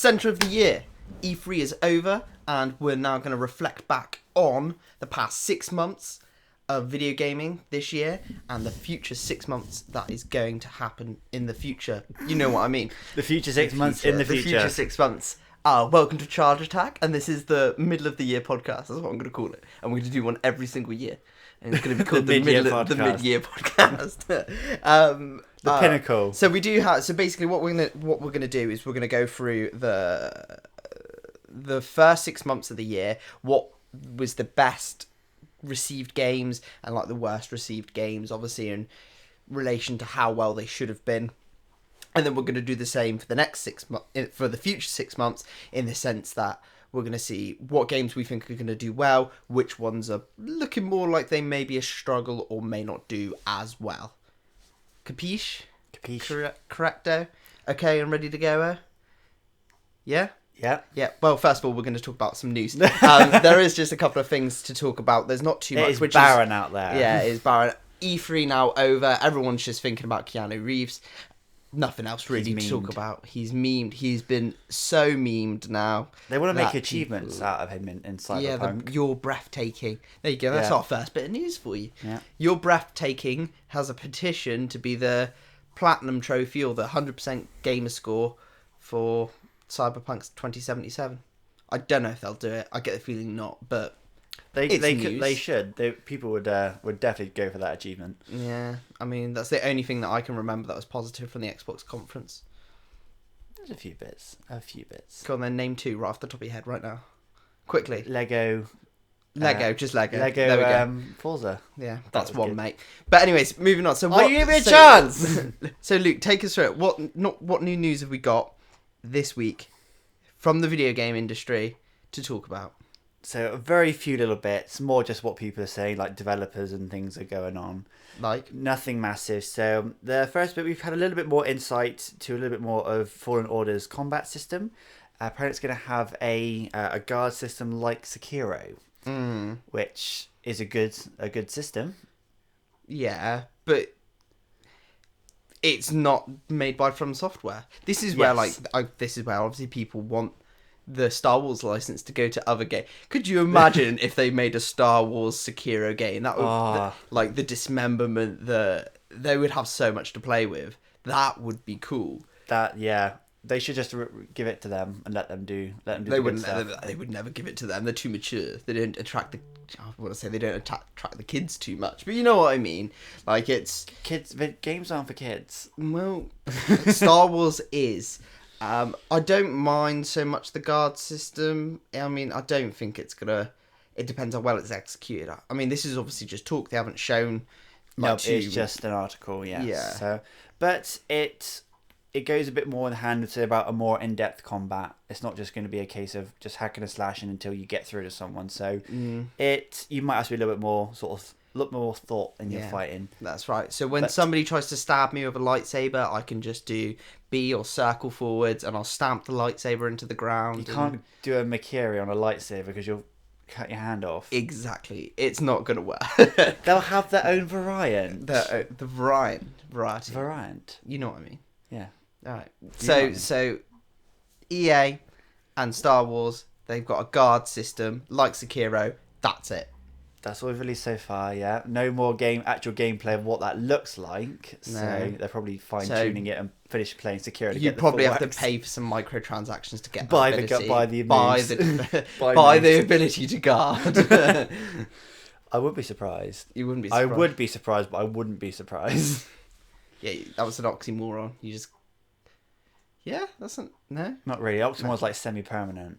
centre of the year. E3 is over, and we're now going to reflect back on the past 6 months of video gaming this year and the future 6 months that is going to happen in the future. You know what I mean? The future 6 months in the future. The future 6 months. Welcome to Charge Attack, and this is the middle of the year podcast. That's what I'm going to call it. And we're going to do one every single year. And it's going to be called the mid-year podcast. The pinnacle. So we do have. So basically, what we're gonna do is we're gonna go through the first 6 months of the year. What was the best received games and like the worst received games, obviously in relation to how well they should have been. And then we're going to do the same for the next 6 months, for the future 6 months, in the sense that we're going to see what games we think are going to do well, which ones are looking more like they may be a struggle or may not do as well. Capiche? Correcto? Okay, and ready to go? Yeah? Yeah. Yeah. Well, first of all, we're going to talk about some news. There is just a couple of things to talk about. There's not too much. It is barren out there. Yeah, it is barren. E3 now over. Everyone's just thinking about Keanu Reeves. Nothing else really to talk about. He's memed. He's been so memed now. They want to make achievements out of him in Cyberpunk. Yeah, You're Breathtaking. There you go. That's our first bit of news for you. Yeah. You're Breathtaking has a petition to be the platinum trophy or the 100% gamer score for Cyberpunk's 2077. I don't know if they'll do it. I get the feeling not, but they should. People would definitely go for that achievement. Yeah, I mean that's the only thing that I can remember that was positive from the Xbox conference. There's a few bits. Go on then, name 2 right off the top of your head right now, quickly. Lego, just Lego. Lego. There we go. Forza. Yeah, that's one, good. Mate. But anyways, moving on. So you give me a chance? So Luke, take us through it. What new news have we got this week from the video game industry to talk about? So very few little bits, more just what people are saying, like developers and things are going on. Like? Nothing massive. So the first bit, we've had a little bit more insight to a little bit more of Fallen Order's combat system. Apparently it's going to have a guard system like Sekiro, which is a good system. Yeah, but it's not made by From Software. This is where this is where obviously people want the Star Wars license to go to other games. Could you imagine if they made a Star Wars Sekiro game? That would like the dismemberment. They would have so much to play with. That would be cool. They should just give it to them and let them do. They wouldn't. They would never give it to them. They're too mature. They don't attract the. I want to say they don't attract the kids too much, but you know what I mean. Like it's kids. Games aren't for kids. Well, Star Wars is. I don't mind so much the guard system. I mean, I don't think it's gonna. It depends how well it's executed. I mean, this is obviously just talk. They haven't shown. No, it's just an article. Yes. Yeah. So, but it goes a bit more in hand to about a more in-depth combat. It's not just going to be a case of just hacking and slashing until you get through to someone. So you might have to be a little bit more look more thought in your fighting. That's right. So when somebody tries to stab me with a lightsaber, I can just do B or circle forwards, and I'll stamp the lightsaber into the ground. You can't do a Makiri on a lightsaber because you'll cut your hand off. Exactly. It's not going to work. They'll have their own variant. The variety. Variant. You know what I mean? Yeah. All right. So EA and Star Wars, they've got a guard system like Sekiro. That's it. That's what we've released so far, yeah. No more actual gameplay of what that looks like. So they're probably fine-tuning it and finish playing Sekiro to you'd get the probably full have works. to pay for some microtransactions to get buy that ability. Buy the ability to guard. I wouldn't be surprised. You wouldn't be surprised. I would be surprised, but I wouldn't be surprised. Yeah, that was an oxymoron. You just... Yeah, that's no? Not really. Oxymoron's like semi-permanent.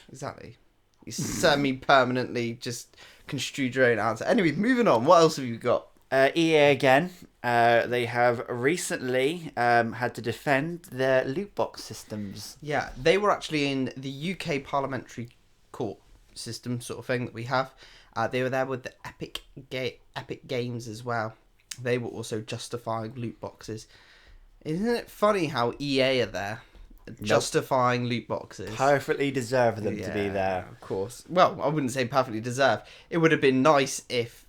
Exactly. You semi-permanently just construed your own answer. Anyway, moving on. What else have you got? EA again. They have recently had to defend their loot box systems. Yeah, they were actually in the UK parliamentary court system sort of thing that we have. They were there with the Epic Games as well. They were also justifying loot boxes. Isn't it funny how EA are there? Justifying loot boxes. Perfectly deserve them to be there. Of course. Well, I wouldn't say perfectly deserved. It would have been nice if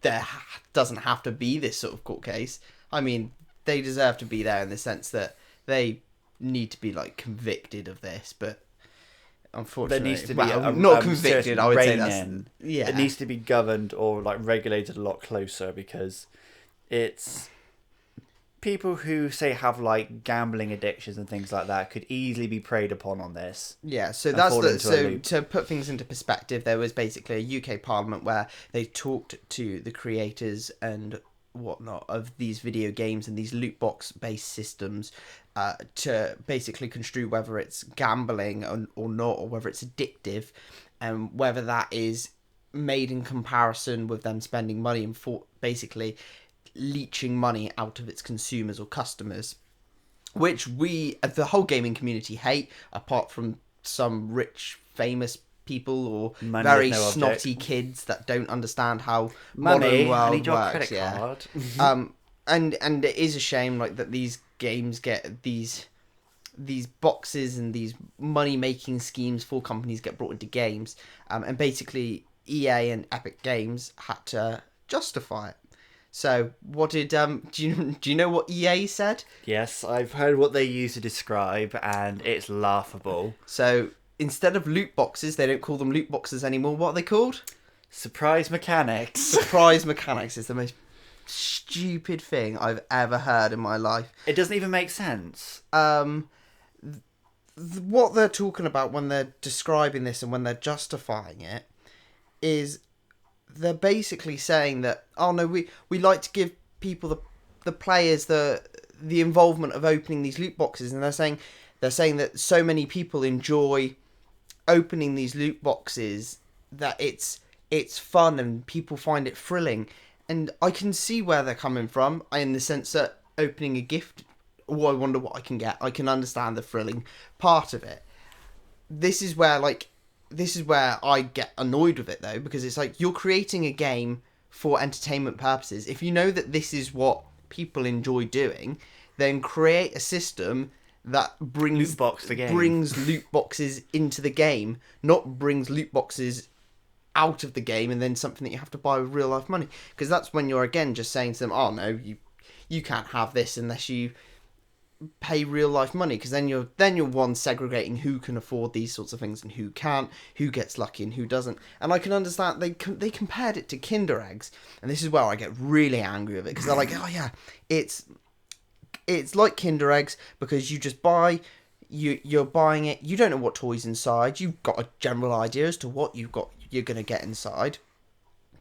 there doesn't have to be this sort of court case. I mean, they deserve to be there in the sense that they need to be like convicted of this, but unfortunately, there needs to be not convicted. I would say that's It needs to be governed or like regulated a lot closer, because it's people who say have like gambling addictions and things like that could easily be preyed upon on this. Yeah, so so to put things into perspective, there was basically a UK Parliament where they talked to the creators and whatnot of these video games and these loot box based systems to basically construe whether it's gambling or not, or whether it's addictive, and whether that is made in comparison with them spending money and basically leeching money out of its consumers or customers, which the whole gaming community hate, apart from some rich famous people or money very snotty kids that don't understand how modern world I need your works. credit Yeah. card. And it is a shame like that these games get these boxes and these money making schemes for companies get brought into games, and basically EA and Epic Games had to justify it. So what did do you know what EA said? Yes, I've heard what they use to describe, and it's laughable. So instead of loot boxes, they don't call them loot boxes anymore. What are they called? Surprise mechanics. Surprise mechanics is the most stupid thing I've ever heard in my life. It doesn't even make sense. What they're talking about when they're describing this and when they're justifying it is they're basically saying that, oh no, we like to give people the players the involvement of opening these loot boxes, and they're saying that so many people enjoy opening these loot boxes that it's fun and people find it thrilling. And I can see where they're coming from, in the sense that opening a gift, oh, I wonder what I can get. I can understand the thrilling part of it. This is where I get annoyed with it, though, because it's like, you're creating a game for entertainment purposes. If you know that this is what people enjoy doing, then create a system that brings loot boxes into the game, not brings loot boxes out of the game and then something that you have to buy with real life money. Because that's when you're again just saying to them, oh no, you can't have this unless you pay real life money, because then you're one segregating who can afford these sorts of things and who can't, who gets lucky and who doesn't. And I can understand they compared it to Kinder eggs, and this is where I get really angry with it, because they're like, oh yeah, it's like Kinder eggs, because you just buy, you're buying it, you don't know what toys inside, you've got a general idea as to what you're gonna get inside,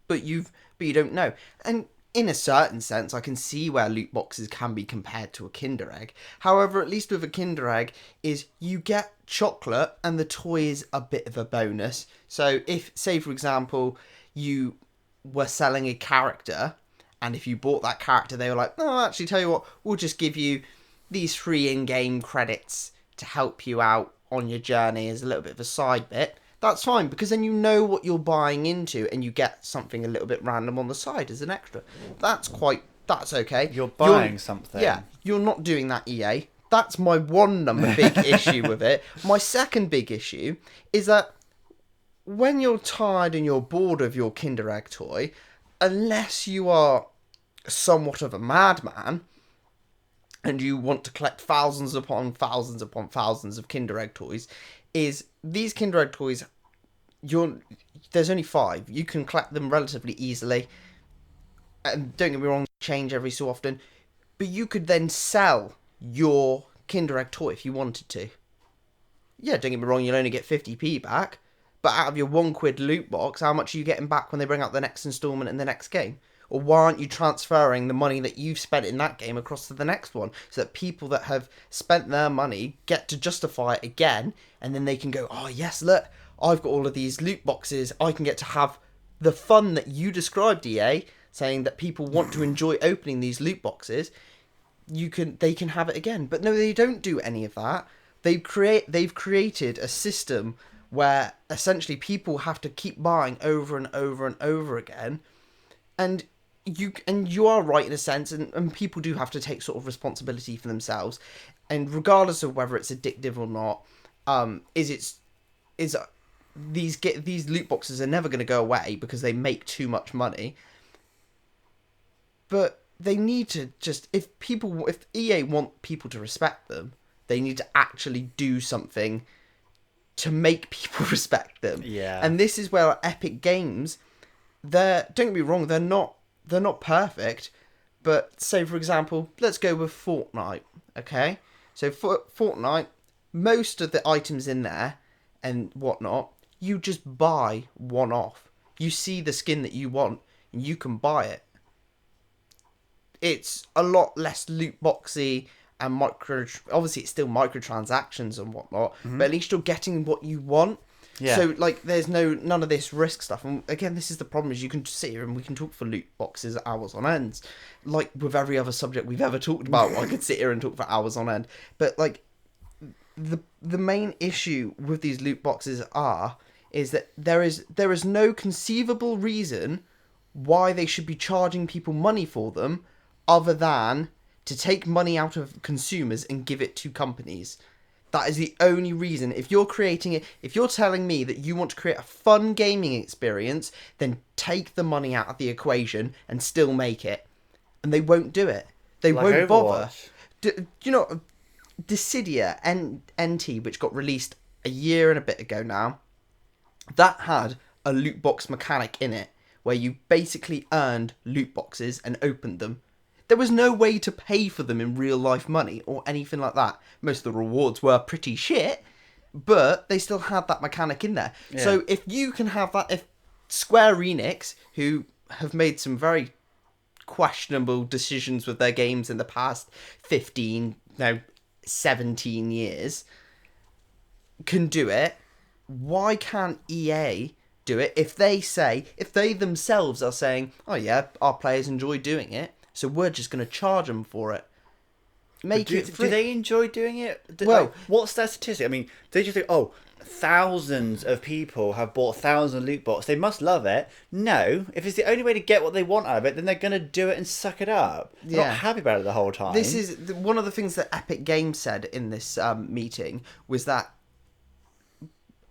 but you don't know. And in a certain sense, I can see where loot boxes can be compared to a Kinder egg. However, at least with a Kinder egg, is you get chocolate and the toy is a bit of a bonus. So if, say for example, you were selling a character, and if you bought that character, they were like, no, actually, tell you what, we'll just give you these free in-game credits to help you out on your journey as a little bit of a side bit. That's fine, because then you know what you're buying into and you get something a little bit random on the side as an extra. That's okay. You're buying something. Yeah, you're not doing that, EA. That's my one big issue with it. My second big issue is that when you're tired and you're bored of your Kinder Egg toy, unless you are somewhat of a madman and you want to collect thousands upon thousands upon thousands of Kinder Egg toys, is these Kinder Egg toys, there's only 5. You can collect them relatively easily. And don't get me wrong, change every so often. But you could then sell your Kinder Egg toy if you wanted to. Yeah, don't get me wrong, you'll only get 50p back. But out of your £1 loot box, how much are you getting back when they bring out the next installment in the next game? Or why aren't you transferring the money that you've spent in that game across to the next one, so that people that have spent their money get to justify it again, and then they can go, oh yes, look, I've got all of these loot boxes, I can get to have the fun that you described, EA, saying that people want to enjoy opening these loot boxes. They can have it again. But no, they don't do any of that. They've created a system where essentially people have to keep buying over and over and over again, and you are right in a sense, and people do have to take sort of responsibility for themselves, and regardless of whether it's addictive or not, these loot boxes are never going to go away because they make too much money. But they need to just, if EA want people to respect them, They need to actually do something to make people respect them. Yeah. And this is where Epic Games, don't get me wrong, they're not perfect, but say for example, let's go with Fortnite, okay? So for Fortnite, most of the items in there and whatnot, you just buy one off. You see the skin that you want, and you can buy it. It's a lot less loot boxy and obviously it's still microtransactions and whatnot, but at least you're getting what you want. Yeah. So like there's none of this risk stuff. And again, this is the problem, is you can sit here and we can talk for loot boxes hours on end. Like with every other subject we've ever talked about, I could sit here and talk for hours on end. But like the main issue with these loot boxes is that there is no conceivable reason why they should be charging people money for them other than to take money out of consumers and give it to companies. That is the only reason. If you're creating it, if you're telling me that you want to create a fun gaming experience, then take the money out of the equation and still make it. And they won't do it. They Like won't bother. Overwatch. Do you know, Dissidia NT, which got released a year and a bit ago now, that had a loot box mechanic in it where you basically earned loot boxes and opened them. There was no way to pay for them in real life money or anything like that. Most of the rewards were pretty shit, but they still had that mechanic in there. Yeah. So if you can have that, if Square Enix, who have made some very questionable decisions with their games in the past 17 years, can do it, why can't EA do it if they themselves are saying, oh yeah, our players enjoy doing it, so we're just going to charge them for it. Make it free. Do they enjoy doing it? Well, what's their statistic? I mean, they just think, thousands of people have bought 1,000 loot boxes. They must love it. No, if it's the only way to get what they want out of it, then they're going to do it and suck it up. They're not happy about it the whole time. This is one of the things that Epic Games said in this meeting, was that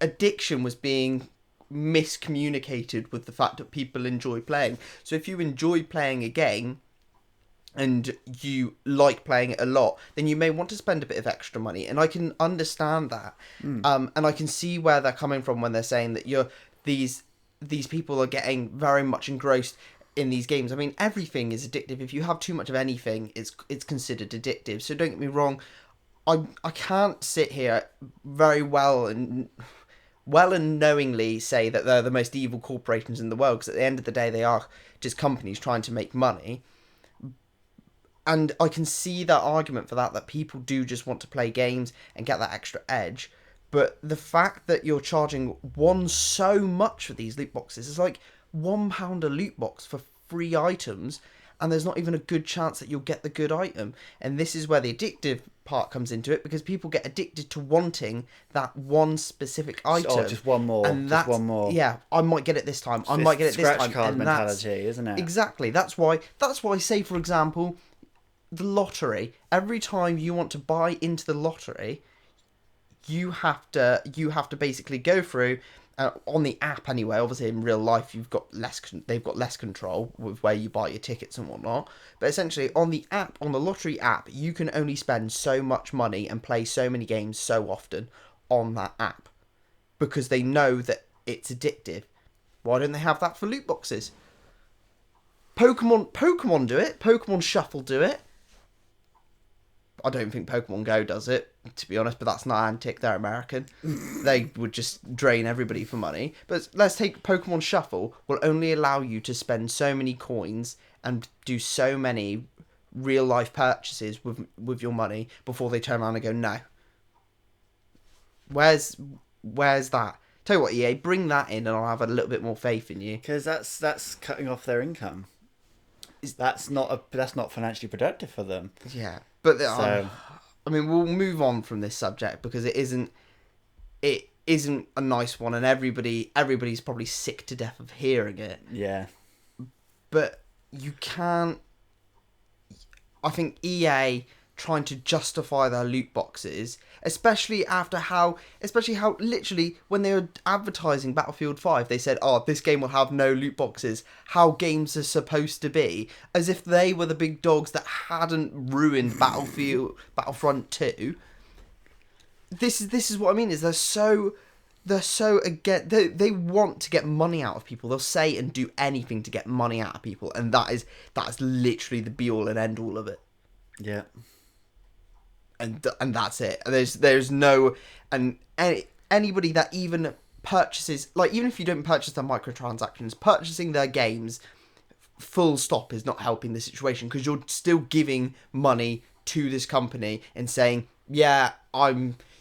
addiction was being miscommunicated with the fact that people enjoy playing. So if you enjoy playing a game and you like playing it a lot, then you may want to spend a bit of extra money, and I can understand that. And I can see where they're coming from when they're saying that these people are getting very much engrossed in these games. I mean, everything is addictive. If you have too much of anything, it's considered addictive. So don't get me wrong, I can't sit here very well and knowingly say that they're the most evil corporations in the world, because at the end of the day they are just companies trying to make money. And I can see that argument for that people do just want to play games and get that extra edge. But the fact that you're charging so much for these loot boxes is like £1 a loot box for free items, and there's not even a good chance that you'll get the good item. And this is where the addictive part comes into it, because people get addicted to wanting that one specific item. Oh, just one more. And just one more. Yeah, I might get it this time. I might get it this time. Scratch card and mentality, isn't it? Exactly. That's why, say, for example, the lottery. Every time you want to buy into the lottery, you have to basically go through on the app anyway. Obviously, in real life, they've got less control with where you buy your tickets and whatnot. But essentially, on the app, on the lottery app, you can only spend so much money and play so many games so often on that app, because they know that it's addictive. Why don't they have that for loot boxes? Pokemon do it. Pokemon Shuffle do it. I don't think Pokemon Go does it, to be honest, but that's Niantic, they're American. They would just drain everybody for money. But let's take Pokemon Shuffle, will only allow you to spend so many coins and do so many real life purchases with your money before they turn around and go, no. Where's that? Tell you what, EA, bring that in and I'll have a little bit more faith in you. Because that's cutting off their income. That's not financially productive for them. Yeah. But So- I mean, we'll move on from this subject because it isn't a nice one, and everybody's probably sick to death of hearing it. Yeah. But you can't. I think EA trying to justify their loot boxes, especially how literally when they were advertising Battlefield 5, they said, oh, this game will have no loot boxes, how games are supposed to be, as if they were the big dogs that hadn't ruined Battlefront 2. this is what I mean. Is they're so again. They want to get money out of people. They'll say and do anything to get money out of people, and that's literally the be all and end all of it. Yeah. And that's it. There's no anybody that even purchases, like, even if you don't purchase their microtransactions, purchasing their games full stop is not helping the situation, because you're still giving money to this company and saying, yeah,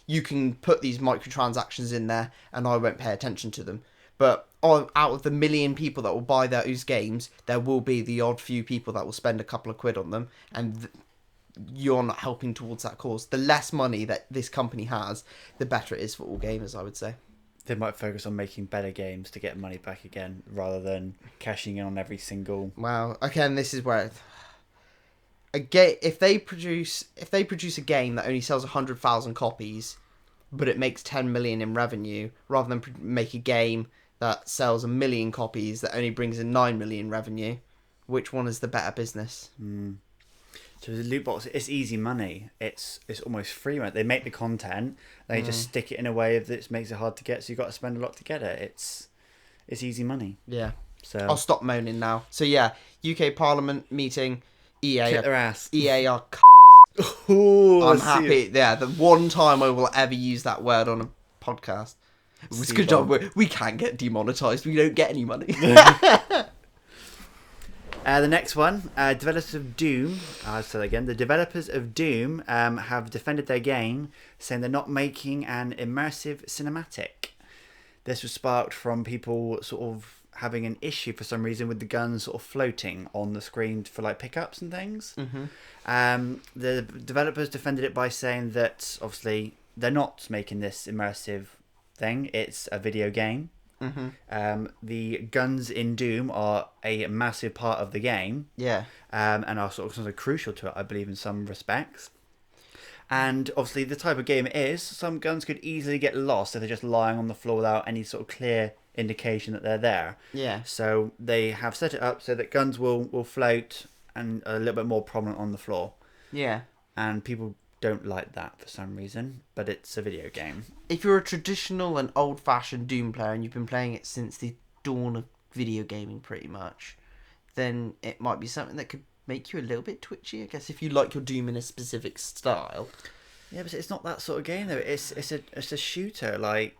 you can put these microtransactions in there and I won't pay attention to them. But out of the million people that will buy those games, there will be the odd few people that will spend a couple of quid on them, and you're not helping towards that cause. The less money that this company has, the better it is for all gamers, I would say. They might focus on making better games to get money back again, rather than cashing in on every single. Wow. Again, this is where if they produce a game that only sells 100,000 copies, but it makes 10 million in revenue, rather than make a game that sells 1 million copies that only brings in 9 million revenue, which one is the better business? So the loot box, it's easy money. It's almost free money. They make the content, they just stick it in a way that makes it hard to get, so you've got to spend a lot to get it. It's easy money. Yeah. So I'll stop moaning now. So yeah, UK Parliament meeting, EA. Kick their ass. EA are cunts. Ooh, I'm happy. Yeah, the one time I will ever use that word on a podcast. It's good job. We can't get demonetized. We don't get any money. The next one, developers of Doom. I'll say that again. The developers of Doom have defended their game, saying they're not making an immersive cinematic. This was sparked from people sort of having an issue for some reason with the guns sort of floating on the screen for like pickups and things. The developers defended it by saying that obviously they're not making this immersive thing. It's a video game. The guns in Doom are a massive part of the game. Yeah. And are sort of crucial to it, I believe, in some respects. And obviously, the type of game it is, some guns could easily get lost if they're just lying on the floor without any sort of clear indication that they're there. Yeah. So they have set it up so that guns will float and are a little bit more prominent on the floor. Yeah. And people don't like that for some reason, but it's a video game. If you're a traditional and old-fashioned Doom player and you've been playing it since the dawn of video gaming pretty much, then it might be something that could make you a little bit twitchy, I guess, if you like your Doom in a specific style. Yeah, but it's not that sort of game though. It's a shooter. Like,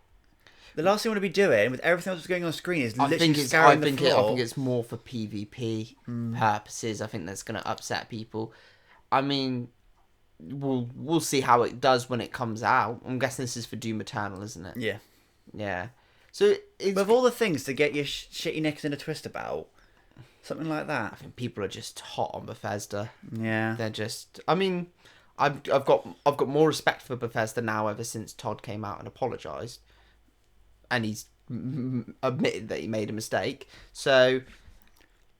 the last thing you want to be doing with everything else that's going on screen is literally scouring the floor. I think it's more for PvP purposes. I think that's going to upset people. I mean, we'll see how it does when it comes out. I'm guessing this is for Doom Eternal, isn't it? Yeah. Yeah. So with all the things to get your shitty knickers in a twist about, something like that. I think people are just hot on Bethesda. Yeah. They're just. I mean, I've got more respect for Bethesda now ever since Todd came out and apologized, and he's admitted that he made a mistake. So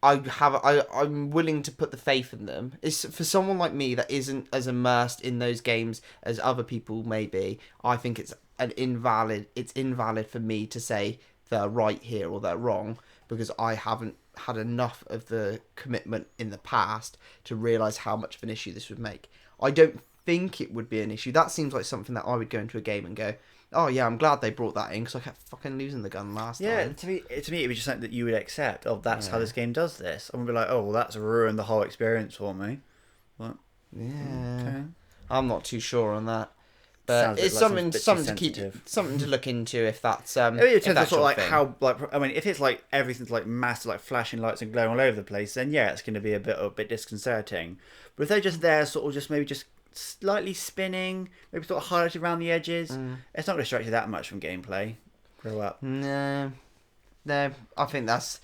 I'm willing to put the faith in them. It's for someone like me that isn't as immersed in those games as other people may be. I think it's invalid for me to say they're right here or they're wrong, because I haven't had enough of the commitment in the past to realise how much of an issue this would make. I don't think it would be an issue. That seems like something that I would go into a game and go, oh yeah, I'm glad they brought that in, because I kept fucking losing the gun last time. Yeah, to me, it was just something that you would accept. Oh, that's how this game does this. I would be like, oh, well, that's ruined the whole experience for me. What? Yeah. Okay. I'm not too sure on that. But it's something to look into if that's It depends on sort of like how, like, I mean, if it's like everything's like massive, like flashing lights and glowing all over the place, then yeah, it's going to be a bit disconcerting. But if they're just there, sort of just maybe just slightly spinning, maybe sort of highlighted around the edges, it's not going to distract you that much from gameplay. Grow up. No, I think that's,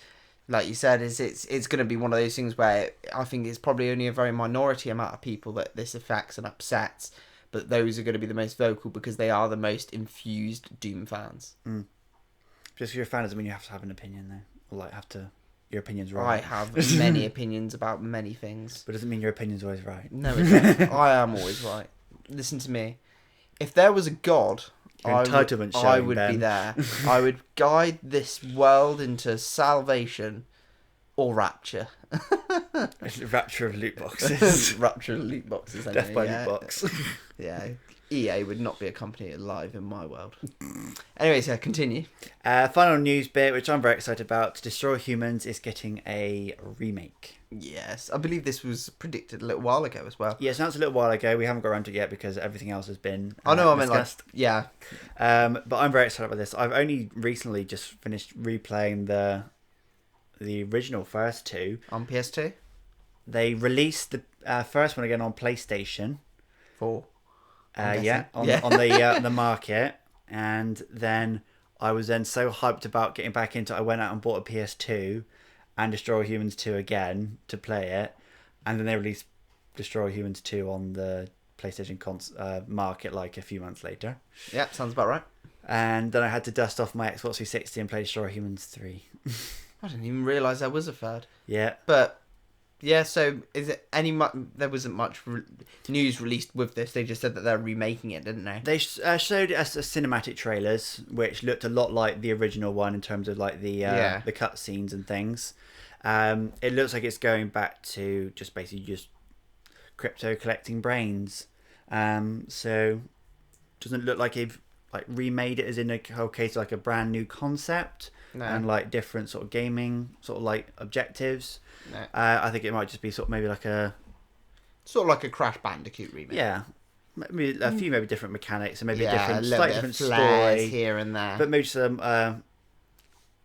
like you said, it's going to be one of those things where I think it's probably only a very minority amount of people that this affects and upsets. But those are going to be the most vocal because they are the most infused Doom fans. Just because you're a fan doesn't mean you have to have an opinion, though. Or like your opinion's right. I have many opinions about many things. But doesn't mean your opinion's always right. No, it doesn't. I am always right. Listen to me. If there was a God, I would be there. I would guide this world into salvation. or Rapture. Rapture of loot boxes. Rapture of loot boxes. Anyway, Death by yeah. loot box. Yeah, EA would not be a company alive in my world. Anyways, yeah, continue. Final news bit, which I'm very excited about. Destroy Humans is getting a remake. Yes, I believe this was predicted a little while ago as well. Yeah, it's announced a little while ago. We haven't got around to it yet because everything else has been I know, I mean, like, discussed. yeah. But I'm very excited about this. I've only recently just finished replaying the original first two. On PS2? They released the first one again on PlayStation. 4. On the market, and then I was then so hyped about getting back into it, I went out and bought a PS2 and Destroy Humans 2 again to play it, and then they released Destroy Humans 2 on the PlayStation market like a few months later. Yeah, sounds about right. And then I had to dust off my Xbox 360 and play Destroy Humans 3. I didn't even realise there was a third. Yeah. But, yeah, so is it there wasn't much news released with this. They just said that they're remaking it, didn't they? They showed us cinematic trailers, which looked a lot like the original one in terms of like the cutscenes and things. It looks like it's going back to just crypto collecting brains. So doesn't look like they've like remade it as in a whole case like a brand new concept and like different sort of gaming sort of like objectives. No. I think it might just be sort of maybe like a sort of like a Crash Bandicoot remake. Yeah, maybe a few maybe different mechanics and maybe a different, little slightly bit different of flares story here and there. but maybe just a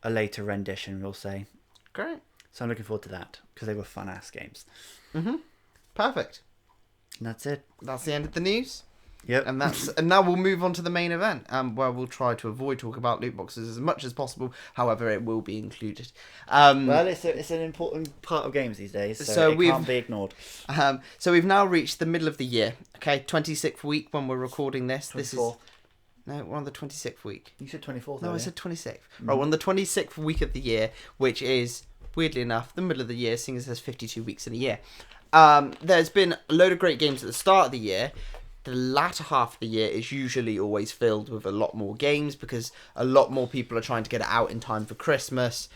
later rendition, we'll say. Great. So I'm looking forward to that because they were fun ass games. Perfect. And that's it. That's the end of the news. Yep. And now we'll move on to the main event, where we'll try to avoid talking about loot boxes as much as possible. However, it will be included. Well, it's an important part of games these days, so it can't be ignored. So we've now reached the middle of the year. Okay, 26th week when we're recording this. 24th. This is no, we're on the 26th week. You said 24th. No, I said 26th. Right, we're on the 26th week of the year, which is weirdly enough the middle of the year, seeing as there's 52 weeks in a year. There's been a load of great games at the start of the year. The latter half of the year is usually always filled with a lot more games because a lot more people are trying to get it out in time for Christmas.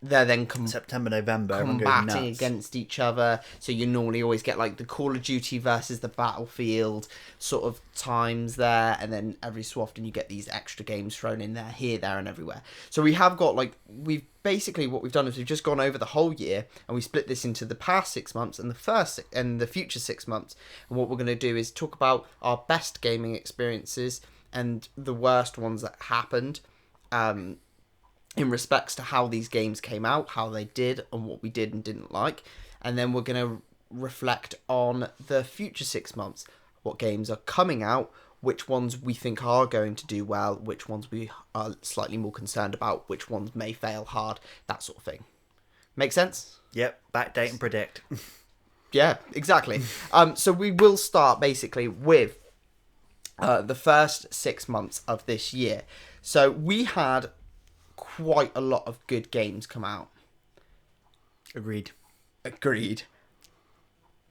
They're then September, November, combating against each other. So you normally always get like the Call of Duty versus the Battlefield sort of times there, and then every so often you get these extra games thrown in there, here, there, and everywhere. So we have got what we've done is we've just gone over the whole year and we split this into the past 6 months and the future 6 months. And what we're going to do is talk about our best gaming experiences and the worst ones that happened. In respects to how these games came out, how they did, and what we did and didn't like. And then we're going to reflect on the future 6 months. What games are coming out, which ones we think are going to do well, which ones we are slightly more concerned about, which ones may fail hard, that sort of thing. Make sense? Yep, backdate and predict. Yeah, exactly. So we will start basically with the first 6 months of this year. So we had quite a lot of good games come out. Agreed.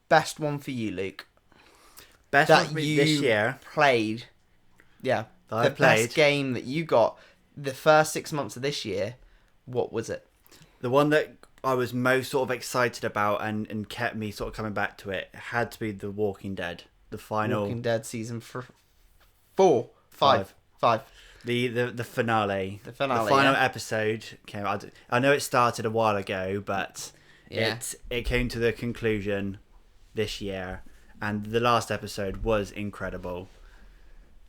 Best one for you, Luke. Best one for me this year. Played. Yeah. The best game that you got the first 6 months of this year, what was it? The one that I was most sort of excited about and kept me sort of coming back to it had to be The Walking Dead. The final... Walking Dead season 5. The finale. The finale. The final episode came out. I know it started a while ago, but it came to the conclusion this year, and the last episode was incredible.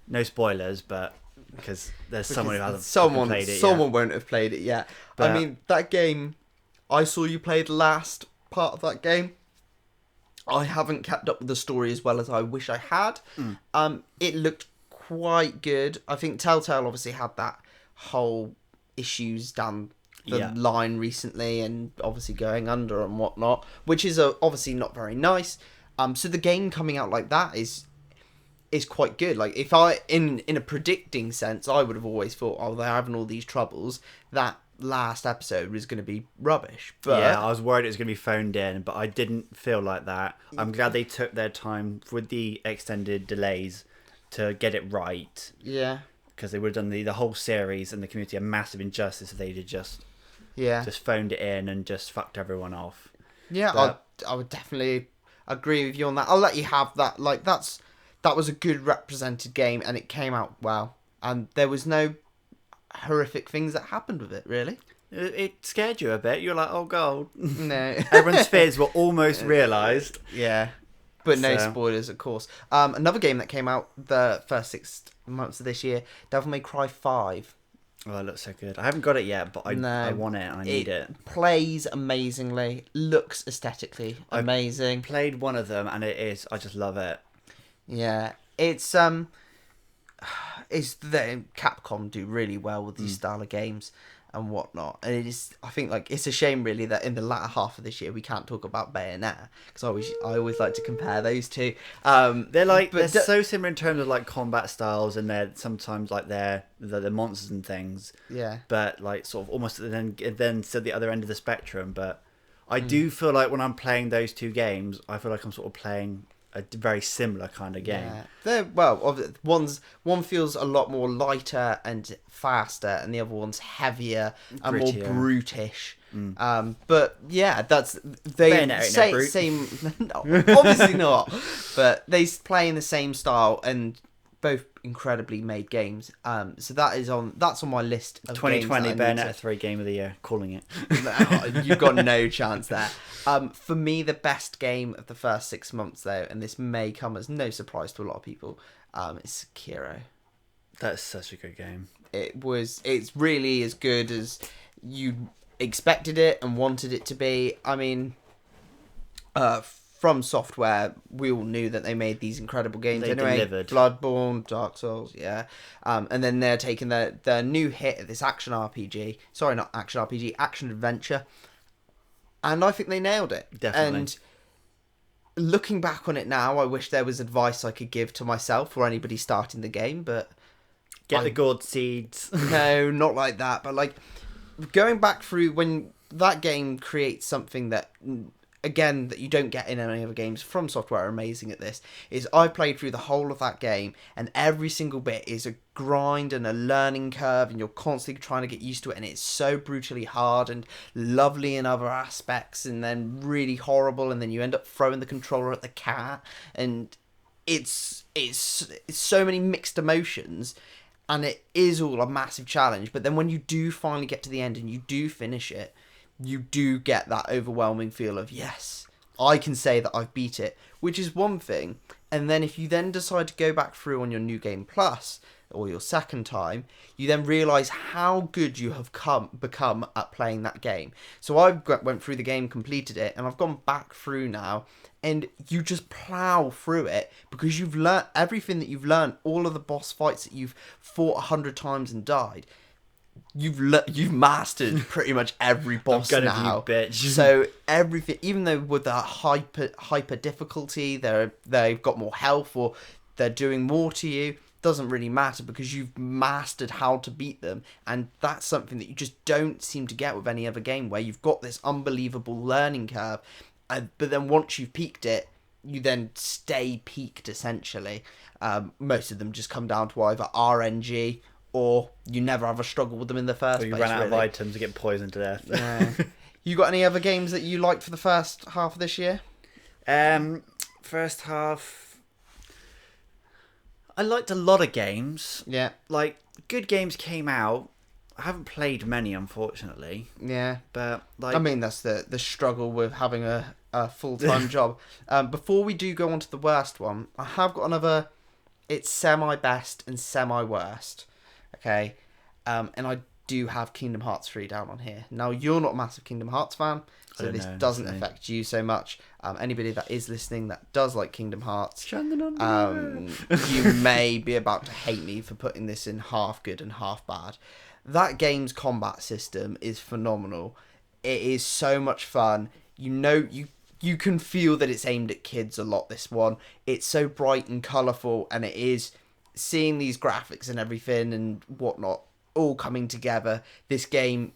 No spoilers, but because someone who hasn't played it yet. Someone won't have played it yet. But, I mean, that game, I saw you play the last part of that game. I haven't kept up with the story as well as I wish I had. It looked quite good. I think Telltale obviously had that whole issues down the line recently and obviously going under and whatnot, which is obviously not very nice. So the game coming out like that is quite good. Like if I in a predicting sense, I would have always thought, they're having all these troubles. That last episode was going to be rubbish. But yeah, I was worried it was going to be phoned in, but I didn't feel like that. I'm glad they took their time with the extended delays to get it right. Yeah. Because they would have done the whole series and the community a massive injustice if they had just Yeah. just phoned it in and just fucked everyone off. Yeah, But- I would definitely agree with you on that. I'll let you have that. Like that was a good represented game, and it came out well, and there was no horrific things that happened with it. Really, It scared you a bit. You're like, oh god. no. Everyone's fears were almost realised. Yeah, but no So- spoilers, of course. Another game that came out the first 6 months of this year, Devil May Cry 5. Oh, it looks so good. I haven't got it yet, but I want it and I need it. Plays amazingly, looks aesthetically amazing. Played one of them and I just love it. Yeah, it's the Capcom do really well with these style of games and whatnot, and it is. I think like it's a shame really that in the latter half of this year we can't talk about Bayonetta because I always like to compare those two. They're like but they're so similar in terms of like combat styles, and they're sometimes like they're monsters and things. Yeah, But like sort of almost then to the other end of the spectrum. But I do feel like when I'm playing those two games, I feel like I'm sort of playing a very similar kind of game. yeah. One feels a lot more lighter and faster, and the other one's heavier and more Grittier. brutish. But yeah, that's they Bayonetta ain't no brute. same. No, obviously not. But they play in the same style and both incredibly made games. So that's on my list of 2020 games that I need Bayonetta 3 Game of the Year, calling it. You've got no chance there. For me, the best game of the first 6 months, though, and this may come as no surprise to a lot of people, is Sekiro. That's such a good game. It's really as good as you expected it and wanted it to be. I mean, From Software, we all knew that they made these incredible games They anyway. delivered. Bloodborne, Dark Souls, yeah. And then they're taking their new hit at this action RPG. Sorry, not action RPG, action adventure. And I think they nailed it. Definitely. And looking back on it now, I wish there was advice I could give to myself or anybody starting the game, but Get the gourd seeds. no, not like that. But like going back through when that game creates something that, again, that you don't get in any other games. From Software are amazing at this. Is I played through the whole of that game, and every single bit is a grind and a learning curve, and you're constantly trying to get used to it, and it's so brutally hard and lovely in other aspects, and then really horrible, and then you end up throwing the controller at the cat, and it's so many mixed emotions. And it is all a massive challenge. But then when you do finally get to the end and you do finish it, you do get that overwhelming feel of, yes, I can say that I've beat it, which is one thing. And then if you then decide to go back through on your New Game Plus or your second time, you then realise how good you have become at playing that game. So I went through the game, completed it, and I've gone back through now, and you just plow through it because you've learnt everything that you've learned, all of the boss fights that you've fought 100 times and died. You've mastered pretty much every boss I'm gonna now. be bitch. So everything, even though with the hyper difficulty, they've got more health or they're doing more to you, doesn't really matter because you've mastered how to beat them, and that's something that you just don't seem to get with any other game where you've got this unbelievable learning curve, but then once you've peaked it, you then stay peaked essentially. Most of them just come down to either RNG or you never have a struggle with them in the first Or you place. run out of really. items and get poisoned to death. Yeah. You got any other games that you liked for the first half of this year? First half, I liked a lot of games. Yeah, Like, good games came out. I haven't played many, unfortunately. yeah. But, like... I mean, that's the struggle with having a full-time job. Before we do go on to the worst one, I have got another... It's semi-best and semi-worst. Okay? And I do have Kingdom Hearts 3 down on here. Now, you're not a massive Kingdom Hearts fan, so this doesn't affect you so much. Anybody that is listening that does like Kingdom Hearts, you may be about to hate me for putting this in half good and half bad. That game's combat system is phenomenal. It is so much fun. You can feel that it's aimed at kids a lot, this one. It's so bright and colourful, and it is seeing these graphics and everything and whatnot all coming together. This game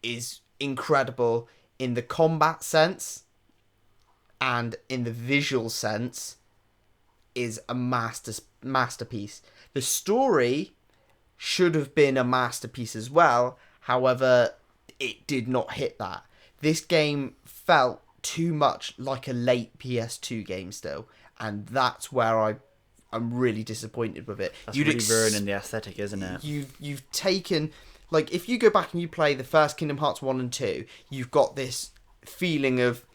is incredible in the combat sense and in the visual sense, is a masterpiece. The story should have been a masterpiece as well. However, it did not hit that. This game felt too much like a late PS2 game still, and that's where I'm really disappointed with it. That's really ruining the aesthetic, isn't it? You've taken, like, if you go back and you play the first Kingdom Hearts 1 and 2, you've got this feeling of,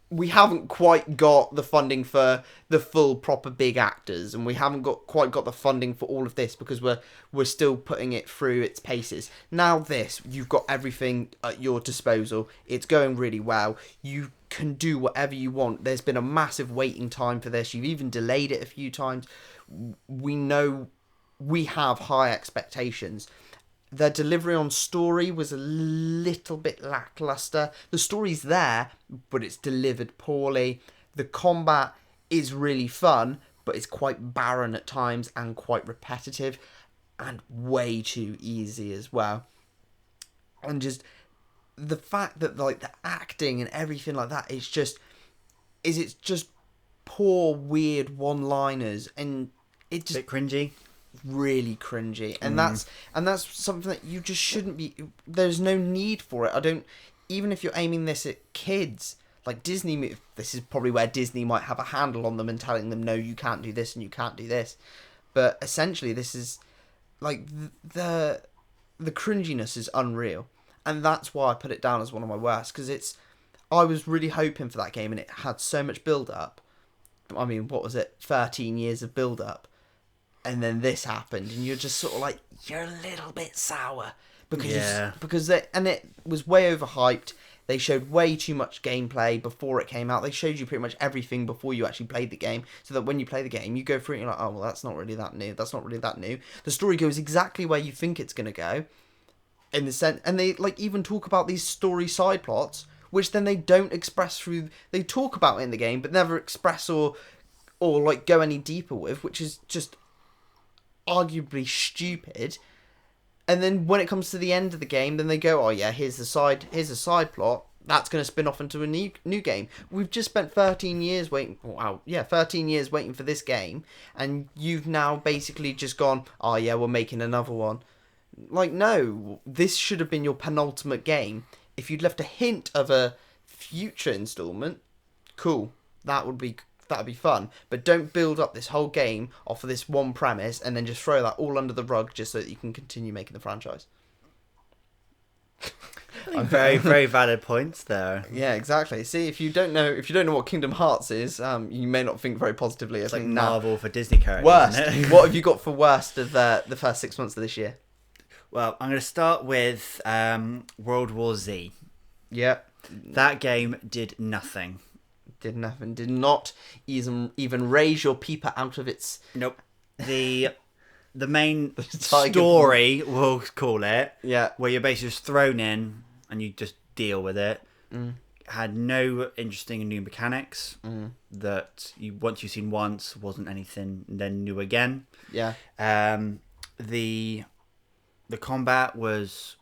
we haven't quite got the funding for the full proper big actors, and we haven't quite got the funding for all of this because we're still putting it through its paces. Now this, you've got everything at your disposal. It's going really well. You can do whatever you want. There's been a massive waiting time for this. You've even delayed it a few times. We know we have high expectations. Their delivery on story was a little bit lackluster. The story's there, but it's delivered poorly. The combat is really fun, but it's quite barren at times and quite repetitive and way too easy as well. And just the fact that, like, the acting and everything like that it's just poor, weird one-liners, and it just bit cringy. Really cringy, and that's something that you just shouldn't be. There's no need for it. Even if you're aiming this at kids, like Disney, this is probably where Disney might have a handle on them and telling them, no, you can't do this and you can't do this. But essentially, this is like the cringiness is unreal, and that's why I put it down as one of my worst, because I was really hoping for that game, and it had so much build up. I mean, what was it? 13 years of build up. And then this happened, and you're just sort of like, you're a little bit sour because it was way overhyped. They showed way too much gameplay before it came out. They showed you pretty much everything before you actually played the game, so that when you play the game, you go through it and you're like, oh well, that's not really that new. That's not really that new. The story goes exactly where you think it's gonna go, in the sense, and they like even talk about these story side plots, which then they don't express through. They talk about it in the game, but never express or like go any deeper with, which is just arguably stupid. And then when it comes to the end of the game, then they go, oh yeah, here's a side plot that's going to spin off into a new game. We've just spent 13 years waiting. Wow, yeah, 13 years waiting for this game, and you've now basically just gone, oh yeah, we're making another one. Like, no, this should have been your penultimate game. If you'd left a hint of a future installment, cool, that would be fun, but don't build up this whole game off of this one premise and then just throw that all under the rug just so that you can continue making the franchise. Very, very valid points there. Yeah, exactly. See, if you don't know what Kingdom Hearts is, you may not think very positively. It's like Marvel for Disney characters. Worst. Isn't it? What have you got for worst of the first 6 months of this year? Well, I'm going to start with World War Z. Yeah. That game did nothing. Did nothing. Did not even raise your peeper out of its... Nope. The main story, we'll call it, yeah, where you're basically just thrown in and you just deal with it, had no interesting new mechanics that once you've seen once wasn't anything then new again. Yeah. The combat was,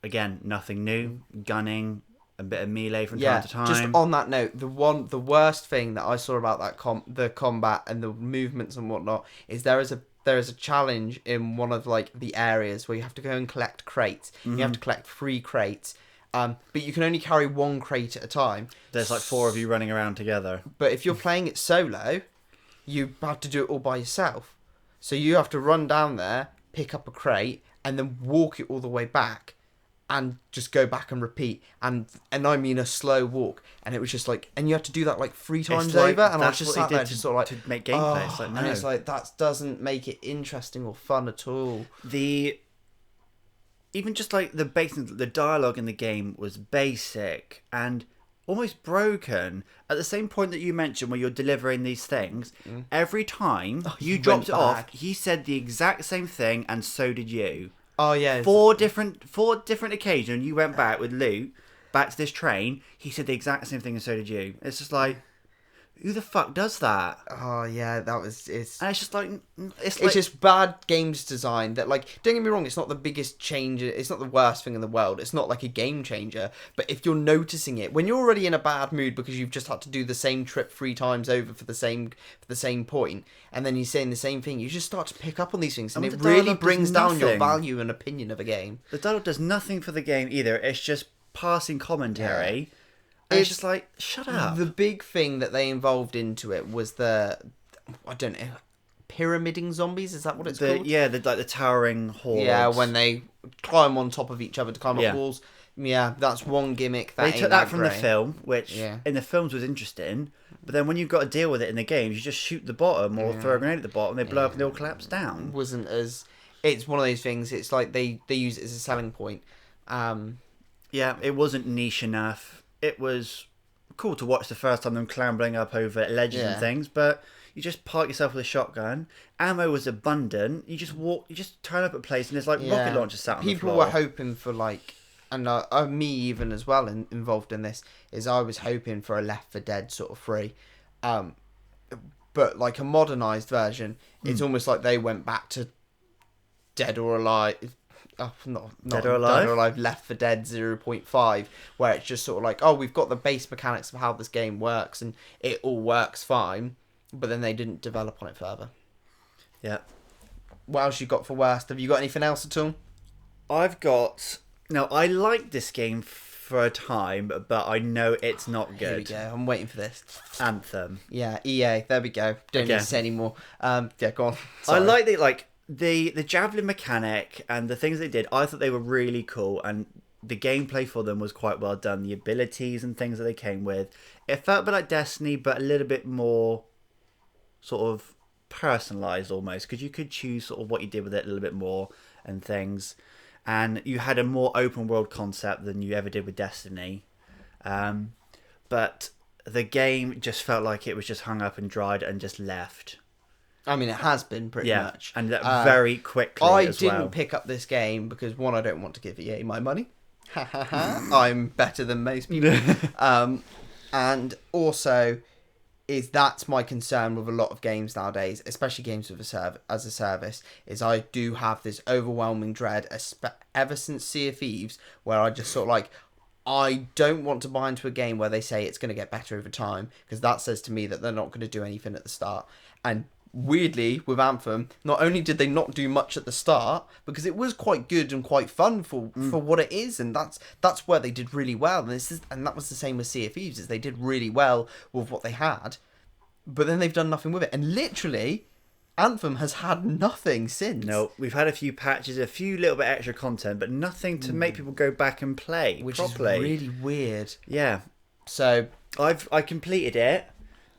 again, nothing new. Gunning, a bit of melee from time to time. Just on that note, the worst thing that I saw about that the combat and the movements and whatnot is there is a challenge in one of like the areas where you have to go and collect crates. You have to collect 3 crates, but you can only carry 1 crate at a time. There's like 4 of you running around together. But if you're playing it solo, you have to do it all by yourself. So you have to run down there, pick up a crate, and then walk it all the way back. And just go back and repeat, and I mean a slow walk, and it was just like, and you have to do that like 3 times over, and I was just sat there just sort of like to make gameplay. It's like, no. And it's like that doesn't make it interesting or fun at all. Even just like the dialogue in the game was basic and almost broken. At the same point that you mentioned where you're delivering these things, every time you dropped it off, he said the exact same thing, and so did you. Oh yeah, 4 different occasions you went back with Luke back to this train. He said the exact same thing, and so did you. It's just like, Who the fuck does that? Oh yeah, that was it's. And it's just like It's just bad games design that, like, don't get me wrong, it's not the biggest change, it's not the worst thing in the world, it's not like a game changer, but if you're noticing it, when you're already in a bad mood because you've just had to do the same trip 3 times over for the same point, and then you're saying the same thing, you just start to pick up on these things, and And it the really dialogue brings does down your nothing. value and opinion of a game. the dialogue does nothing for the game either. It's just passing commentary. And it's just like, shut up. The big thing that they involved into it was I don't know, pyramiding zombies, is that what it's called? Yeah, the towering hordes. Yeah, when they climb on top of each other to climb Yeah. up walls. Yeah, that's one gimmick that They ain't took that from the great. film, which Yeah. in the films was interesting. But then when you've got to deal with it in the games, you just shoot the bottom or throw a grenade at the bottom, they blow up and they all collapse down. Wasn't as It's one of those things. It's like they use it as a selling point. Yeah, it wasn't niche enough. It was cool to watch the first time them clambering up over ledges Yeah. and things, but you just park yourself with a shotgun. Ammo was abundant. You just turn up at a place and there's like rocket launchers sat on the People floor. were hoping for, like, and me even as well involved in this, is I was hoping for a Left 4 Dead sort of 3, but like a modernized version. It's almost like they went back to Dead or Alive. Oh, not Dead or Alive? Left 4 Dead 0.5, where it's just sort of like, oh, we've got the base mechanics of how this game works, and it all works fine, but then they didn't develop on it further. Yeah. What else you got for worst? Have you got anything else at all? Now, I liked this game for a time, but I know it's not Here we good. go. I'm waiting for this. Anthem. Yeah, EA. There we go. Don't need Okay. to say any more. Yeah, go on. I Sorry. like the javelin mechanic and the things they did. I thought they were really cool, and the gameplay for them was quite well done. The abilities and things that they came with, it felt a bit like Destiny, but a little bit more sort of personalized almost, because you could choose sort of what you did with it a little bit more and things, and you had a more open world concept than you ever did with Destiny. But the game just felt like it was just hung up and dried and just left. I mean, it has been pretty much. And that very quickly I as didn't well. pick up this game because, one, I don't want to give EA my money. Ha ha ha. I'm better than most people. And also, that's my concern with a lot of games nowadays, especially games with as a service, is I do have this overwhelming dread, ever since Sea of Thieves, where I just sort of like, I don't want to buy into a game where they say it's going to get better over time, because that says to me that they're not going to do anything at the start. And weirdly, with Anthem, not only did they not do much at the start, because it was quite good and quite fun for what it is, and that's where they did really well. And that was the same with Sea of Thieves, is they did really well with what they had, but then they've done nothing with it. And literally, Anthem has had nothing since. No, we've had a few patches, a few little bit extra content, but nothing to make people go back and play Which properly. is really weird. Yeah, So, I completed it,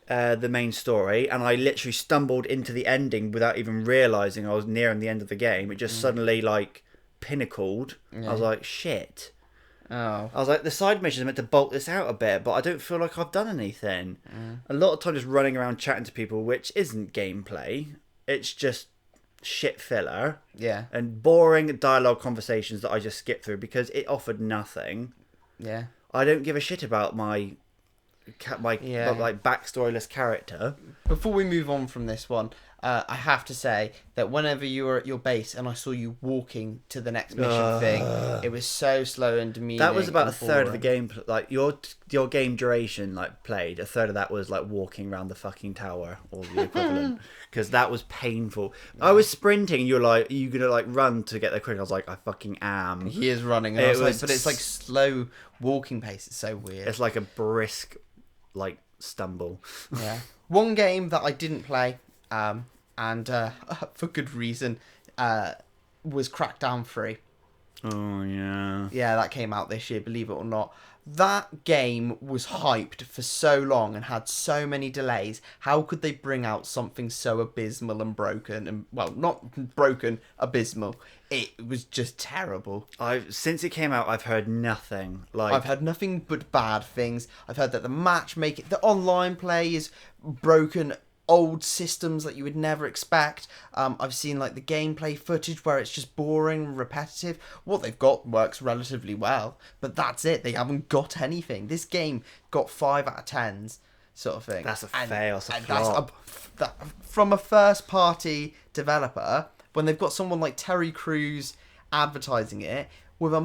the main story, and I literally stumbled into the ending without even realizing I was nearing the end of the game. It just suddenly like pinnacled. I was like, shit. oh, I was like, the side missions are meant to bulk this out a bit, but I don't feel like I've done anything. A lot of time just running around chatting to people, which isn't gameplay. It's just shit filler yeah, and boring dialogue conversations that I just skipped through because it offered nothing. yeah. I don't give a shit about my Yeah. like backstoryless character. Before we move on from this one, I have to say that whenever you were at your base and I saw you walking to the next mission thing, it was so slow and demeaning. That was about a and third of the boring. game. Like your game duration, like played a third of that was like walking around the fucking tower or the equivalent, because that was painful. I was sprinting, and you're like, "Are you gonna like run to get there quick?" I was like, "I fucking am." He is running, and I It was like, was- but it's like slow walking pace. It's so weird. It's like a brisk, like stumble. Yeah. One game that I didn't play, and for good reason, was Crackdown 3. Oh yeah. Yeah, that came out this year, believe it or not. That game was hyped for so long and had so many delays. How could they bring out something so abysmal and broken? And, well, not broken, abysmal. It was just terrible. Since it came out, I've heard nothing. Like I've heard nothing but bad things. I've heard that the matchmaking, the online play is broken, old systems that you would never expect. I've seen like the gameplay footage where it's just boring and repetitive. What they've got works relatively well, but that's it. They haven't got anything. This game got 5 out of 10s. sort of thing. That's a fail. That's a That's flop. from a first party developer, when they've got someone like Terry Crews advertising it with a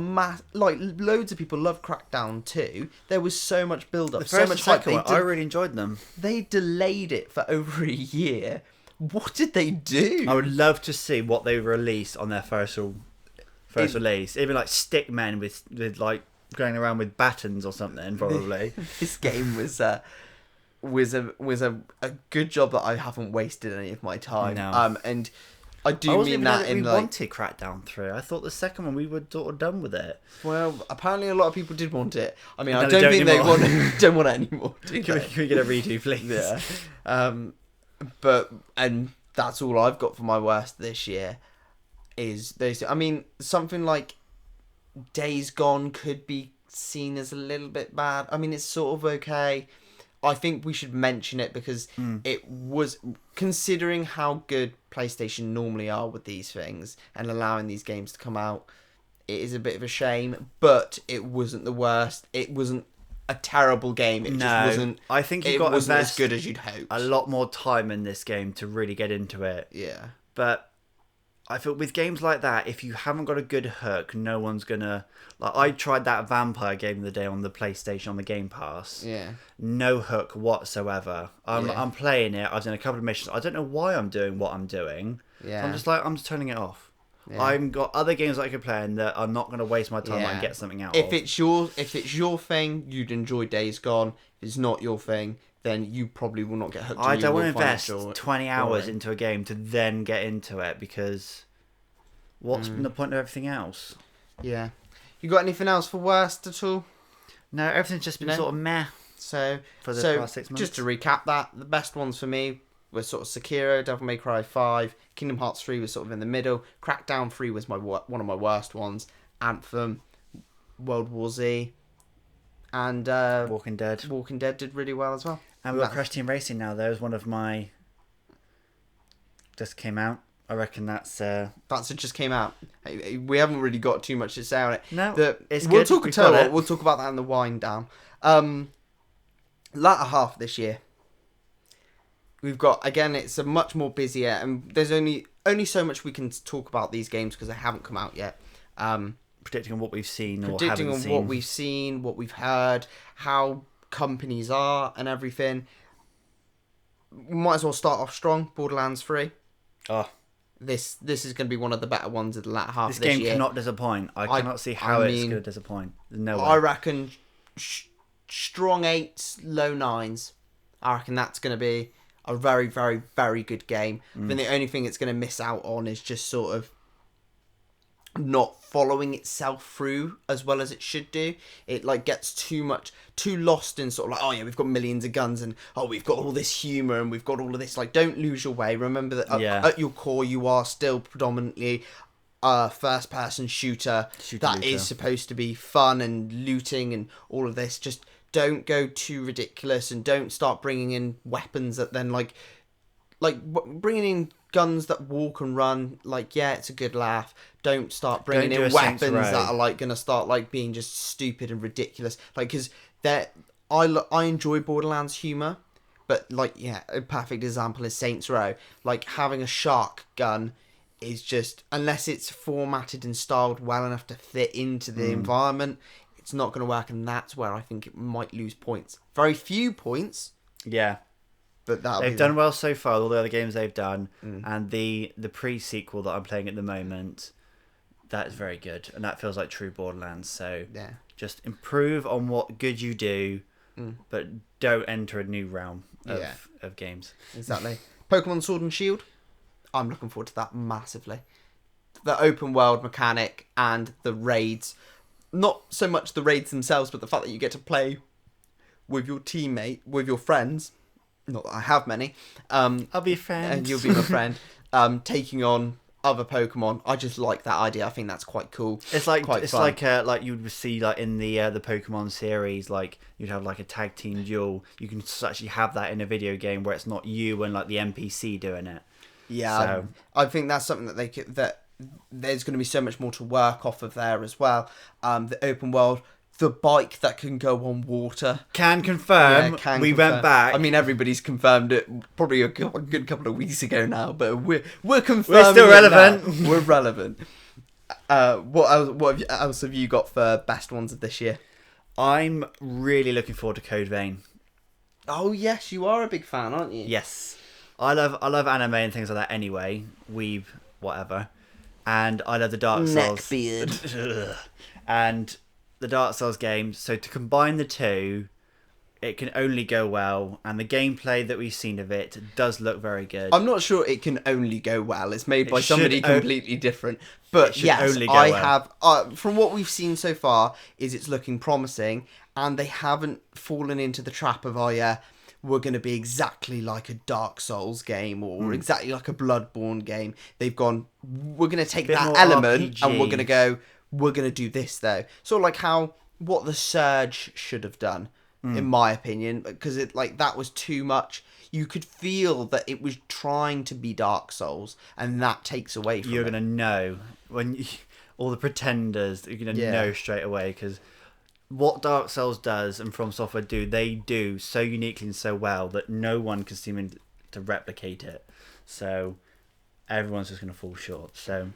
like loads of people love Crackdown 2. There was so much build up, The so first much and hype. second one, I really enjoyed them. They delayed it for over a year. What did they do? I would love to see what they release on their first release. Even like stickmen with like going around with batons or something, probably. This game was a good job that I haven't wasted any of my time. No. And I do mean that in we like, wanted Crackdown 3. I thought the second one we were sort of done with it. well, apparently a lot of people did want it. I mean, I No, they don't think they anymore. don't want it anymore. Do Can they? we get a redo, please? Yeah. And that's all I've got for my worst this year. Is those? I mean, something like Days Gone could be seen as a little bit bad. I mean, it's sort of okay. I think we should mention it because it was, considering how good PlayStation normally are with these things and allowing these games to come out, it is a bit of a shame, but it wasn't the worst. It wasn't a terrible game. It just wasn't. I think It you've got to wasn't as invest good as you'd hoped. a lot more time in this game to really get into it. Yeah. But I feel with games like that, if you haven't got a good hook, no one's gonna. Like, I tried that vampire game the other day on the PlayStation on the Game Pass. Yeah. No hook whatsoever. I'm playing it. I've done a couple of missions. I don't know why I'm doing what I'm doing. Yeah. So I'm just turning it off. Yeah. I've got other games that I could play in that are not going to waste my time and get something out of. If it's your thing, you'd enjoy Days Gone. If it's not your thing, then you probably will not get hooked. I don't want to invest it 20 hours boring. into a game to then get into it, because what's the point of everything else? Yeah. You got anything else for worst at all? No, everything's just been No. sort of meh So for the past 6 months. just to recap that, the best ones for me were sort of Sekiro, Devil May Cry 5, Kingdom Hearts 3 was sort of in the middle, Crackdown 3 was one of my worst ones, Anthem, World War Z, and Walking Dead. Walking Dead did really well as well. And we've got Crash Team Racing now. There's one of my... Just came out. I reckon that's... That's it, just came out. We haven't really got too much to say on it. No, it's we'll good. talk. We've Tell you got what, it. we'll talk about that in the wind down. Latter half of this year, we've got, again, it's a much more busier, and there's only so much we can talk about these games because they haven't come out yet. Predicting on what we've seen or Predicting haven't on seen. what we've seen, what we've heard, how companies are, and everything. We might as well start off strong. Borderlands 3. Oh, This is going to be one of the better ones of the latter half this of this game year. cannot disappoint. I cannot see how I it's mean, going to disappoint. There's no way. I reckon strong 8s, low 9s. I reckon that's going to be a very, very, very good game. I think the only thing it's going to miss out on is just sort of not following itself through as well as it should do. It like gets too lost in sort of like, oh yeah, we've got millions of guns and oh, we've got all this humor and we've got all of this. Like, don't lose your way. Remember that at your core, you are still predominantly a first-person shooter that is supposed to be fun and looting and all of this. Just don't go too ridiculous and don't start bringing in weapons that then like bringing in guns that walk and run. Like, yeah, it's a good laugh. Don't start bringing in weapons that are like gonna start like being just stupid and ridiculous. Like, because I enjoy Borderlands humor, but like, yeah, a perfect example is Saints Row. Like, having a shark gun is just, unless it's formatted and styled well enough to fit into the environment, it's not going to work, and that's where I think it might lose points. Very few points. Yeah. But they've done well so far, all the other games they've done, and the pre-sequel that I'm playing at the moment, that is very good, and that feels like true Borderlands. So yeah, just improve on what good you do, but don't enter a new realm of games. Exactly. Pokemon Sword and Shield, I'm looking forward to that massively. The open world mechanic and the raids, not so much the raids themselves, but the fact that you get to play with your teammate, with your friends. Not that I have many. I'll be a friend. And you'll be my friend. Taking on other Pokemon. I just like that idea. I think that's quite cool. It's like quite it's fun. like you would see like in the Pokemon series, like you'd have like a tag team duel. You can actually have that in a video game where it's not you and like the NPC doing it. Yeah, So- I think that's something that that there's going to be so much more to work off of there as well. The open world, the bike that can go on water. Can confirm. Yeah, can we confirm. went back. I mean, everybody's confirmed it probably a good couple of weeks ago now, but we're confirming. We're still it relevant. now. We're relevant. What else have you got for best ones of this year? I'm really looking forward to Code Vein. Oh yes, you are a big fan, aren't you? Yes, I love anime and things like that. Anyway, weeb, whatever, and I love the Dark Souls. Neckbeard. And the Dark Souls games. So to combine the two, it can only go well. And the gameplay that we've seen of it does look very good. I'm not sure it can only go well. It's made by somebody should completely different. But should yes, only go I well. have. From what we've seen so far, is it's looking promising, and they haven't fallen into the trap of, oh yeah, we're going to be exactly like a Dark Souls game or exactly like a Bloodborne game. They've gone, we're going to take Bit that more element and we're RPG. going to go, we're going to do this though. Sort of like what the Surge should have done, in my opinion, because that was too much. You could feel that it was trying to be Dark Souls, and that takes away from You're it. gonna know when all the pretenders. You're gonna know straight away because what Dark Souls does and From Software do, they do so uniquely and so well that no one can seem to replicate it. So everyone's just gonna fall short. So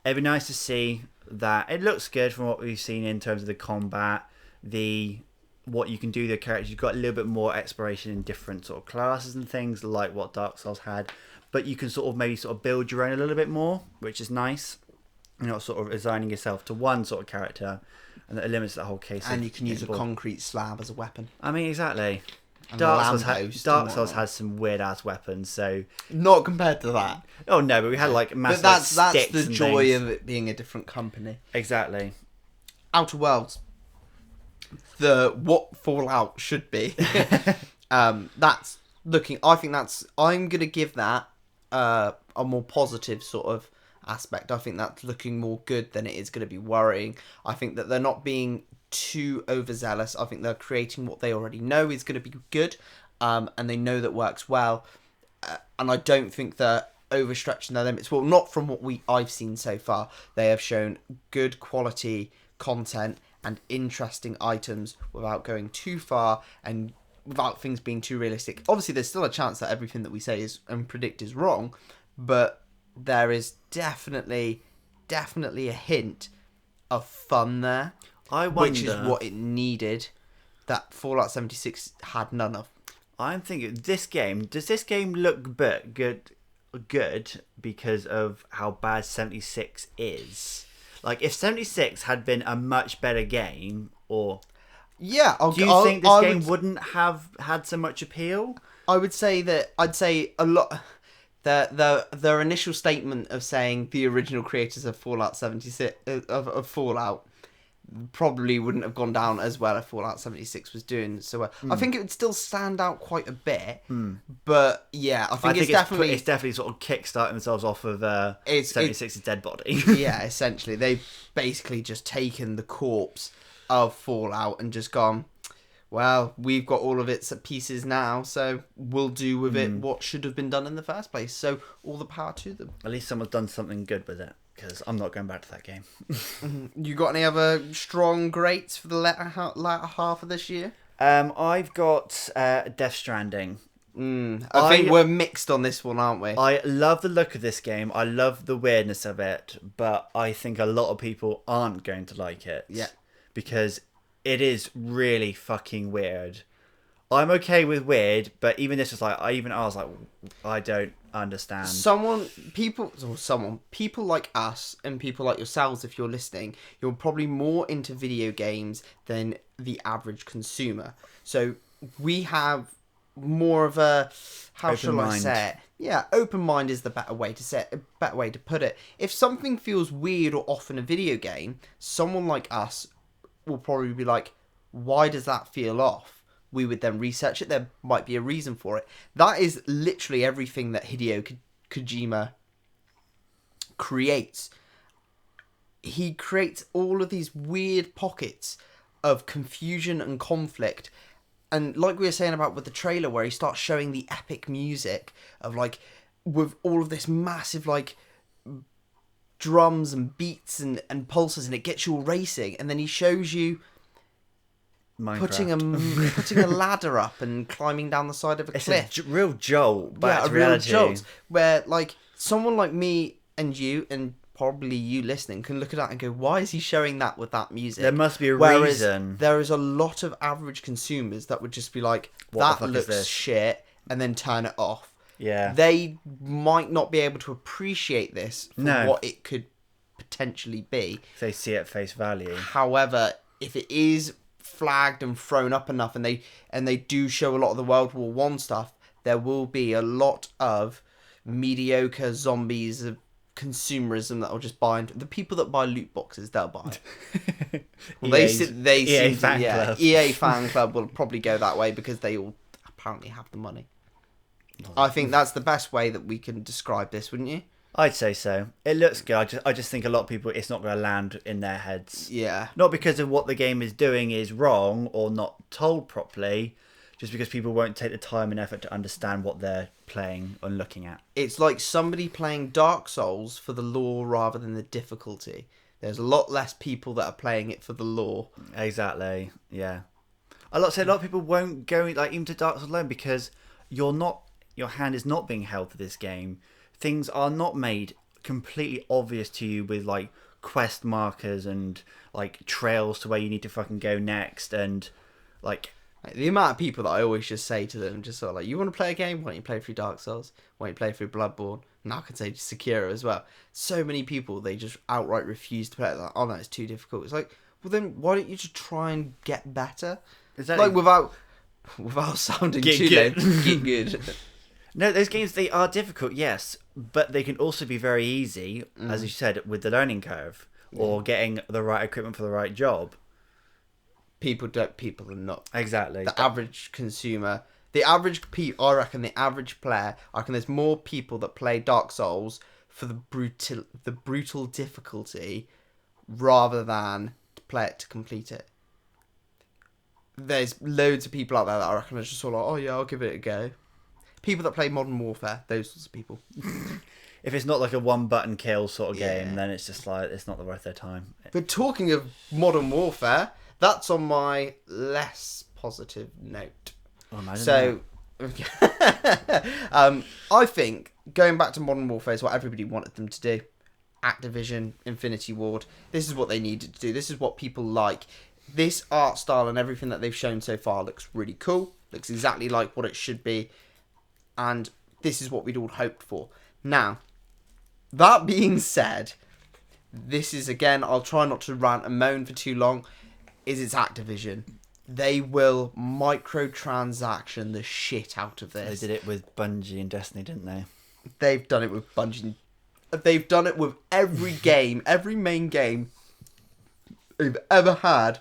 it'd be nice to see that. It looks good from what we've seen in terms of the combat, what you can do with your characters. You've got a little bit more exploration in different sort of classes and things like what Dark Souls had, but you can maybe build your own a little bit more, which is nice. You're not sort of assigning yourself to one sort of character, and that eliminates that whole case. And of you can use a getting bored. concrete slab as a weapon. I mean, exactly. And Dark a Souls, lamppost Dark and Souls whatnot. has some weird ass weapons, so Not compared to that. oh no, but we had like massive. But that's sticks the and joy things. of it being a different company. Exactly. Outer Worlds. What Fallout should be. That's looking. I think I'm gonna give that a more positive sort of aspect. I think that's looking more good than it is going to be worrying. I think that they're not being too overzealous. I think they're creating what they already know is going to be good, and they know that works well. And I don't think they're overstretching their limits. Well, not from what I've seen so far. They have shown good quality content and interesting items without going too far and without things being too realistic. Obviously, there's still a chance that everything that we say and predict is wrong, but there is definitely a hint of fun there, I wonder. which is what it needed. That Fallout 76 had none of. I'm thinking does this game look good because of how bad 76 is? Like if 76 had been a much better game, or Yeah, do you think this game wouldn't have had so much appeal? I would say that I'd say a lot. Their initial statement of saying the original creators of Fallout 76 of Fallout probably wouldn't have gone down as well if Fallout 76 was doing so well. I think it would still stand out quite a bit, but yeah, I think it's definitely sort of kickstarting themselves off of 76's dead body. yeah, essentially they've basically just taken the corpse of Fallout and just gone, well, we've got all of its pieces now, so we'll do with it what should have been done in the first place. So all the power to them. At least someone's done something good with it, because I'm not going back to that game. You got any other strong greats for the latter half of this year? I've got Death Stranding. I think we're mixed on this one, aren't we? I love the look of this game. I love the weirdness of it, but I think a lot of people aren't going to like it. Yeah. Because it is really fucking weird. I'm okay with weird, but even this was like, I was like, I don't understand. People like us and people like yourselves, if you're listening, you're probably more into video games than the average consumer. So we have more of a, how shall I say it? Yeah, open mind is the better way to put it. If something feels weird or off in a video game, someone like us will probably be like, why does that feel off? We would then research it. There might be a reason for it. That is literally everything that Hideo Kojima creates. He creates all of these weird pockets of confusion and conflict. And like we were saying about with the trailer, where he starts showing the epic music of like, with all of this massive like drums and beats and pulses, and it gets you all racing, and then he shows you Minecraft. putting a ladder up and climbing down the side of a It's cliff. a real jolt back to a real reality. jolt where like someone like me and you and probably you listening can look at that and go, why is he showing that with that music? There must be a Whereas reason. there is a lot of average consumers that would just be like, What the that fuck is looks this? shit, and then turn it off. Yeah. They might not be able to appreciate this for No. what it could potentially be. They see it at face value. However, if it is flagged and thrown up enough and they do show a lot of the World War One stuff, there will be a lot of mediocre zombies of consumerism that will just buy into the people that buy loot boxes. They'll buy it. Well, EA seem to, fan club. EA fan club will probably go that way because they all apparently have the money. I think that's the best way that we can describe this, wouldn't you? I'd say so. It looks good. I just think a lot of people, it's not going to land in their heads. Yeah. Not because of what the game is doing is wrong or not told properly, just because people won't take the time and effort to understand what they're playing and looking at. It's like somebody playing Dark Souls for the lore rather than the difficulty. There's a lot less people that are playing it for the lore. Exactly. Yeah. A lot of people won't go like into Dark Souls alone because your hand is not being held to this game. Things are not made completely obvious to you with like quest markers and like trails to where you need to fucking go next, and like The amount of people that I always just say to them, just sort of like, you want to play a game? Why don't you play through Dark Souls? Why don't you play through Bloodborne? And I can say Sekiro as well. So many people, they just outright refuse to play it. Like, oh no, it's too difficult. It's like, well then, why don't you just try and get better? exactly. Like without sounding Get too good. low, get good. No, those games, they are difficult, yes, but they can also be very easy, as you said, with the learning curve or getting the right equipment for the right job. People are not. Exactly. The average consumer, I reckon the average player, I reckon there's more people that play Dark Souls for the brutal difficulty rather than to play it to complete it. There's loads of people out there that I reckon are just sort of like, oh yeah, I'll give it a go. People that play Modern Warfare, those sorts of people. If it's not like a one-button kill sort of Yeah. game, then it's just like, it's not worth their time. But talking of Modern Warfare, that's on my less positive note. Oh, imagine So, I think going back to Modern Warfare is what everybody wanted them to do. Activision, Infinity Ward. This is what they needed to do. This is what people like. This art style and everything that they've shown so far looks really cool. Looks exactly like what it should be. And this is what we'd all hoped for. Now, that being said, this is, again, I'll try not to rant and moan for too long, is it's Activision. They will microtransaction the shit out of this. They did it with Bungie and Destiny, didn't they? They've done it with Bungie. They've done it with every game, every main game they've ever had.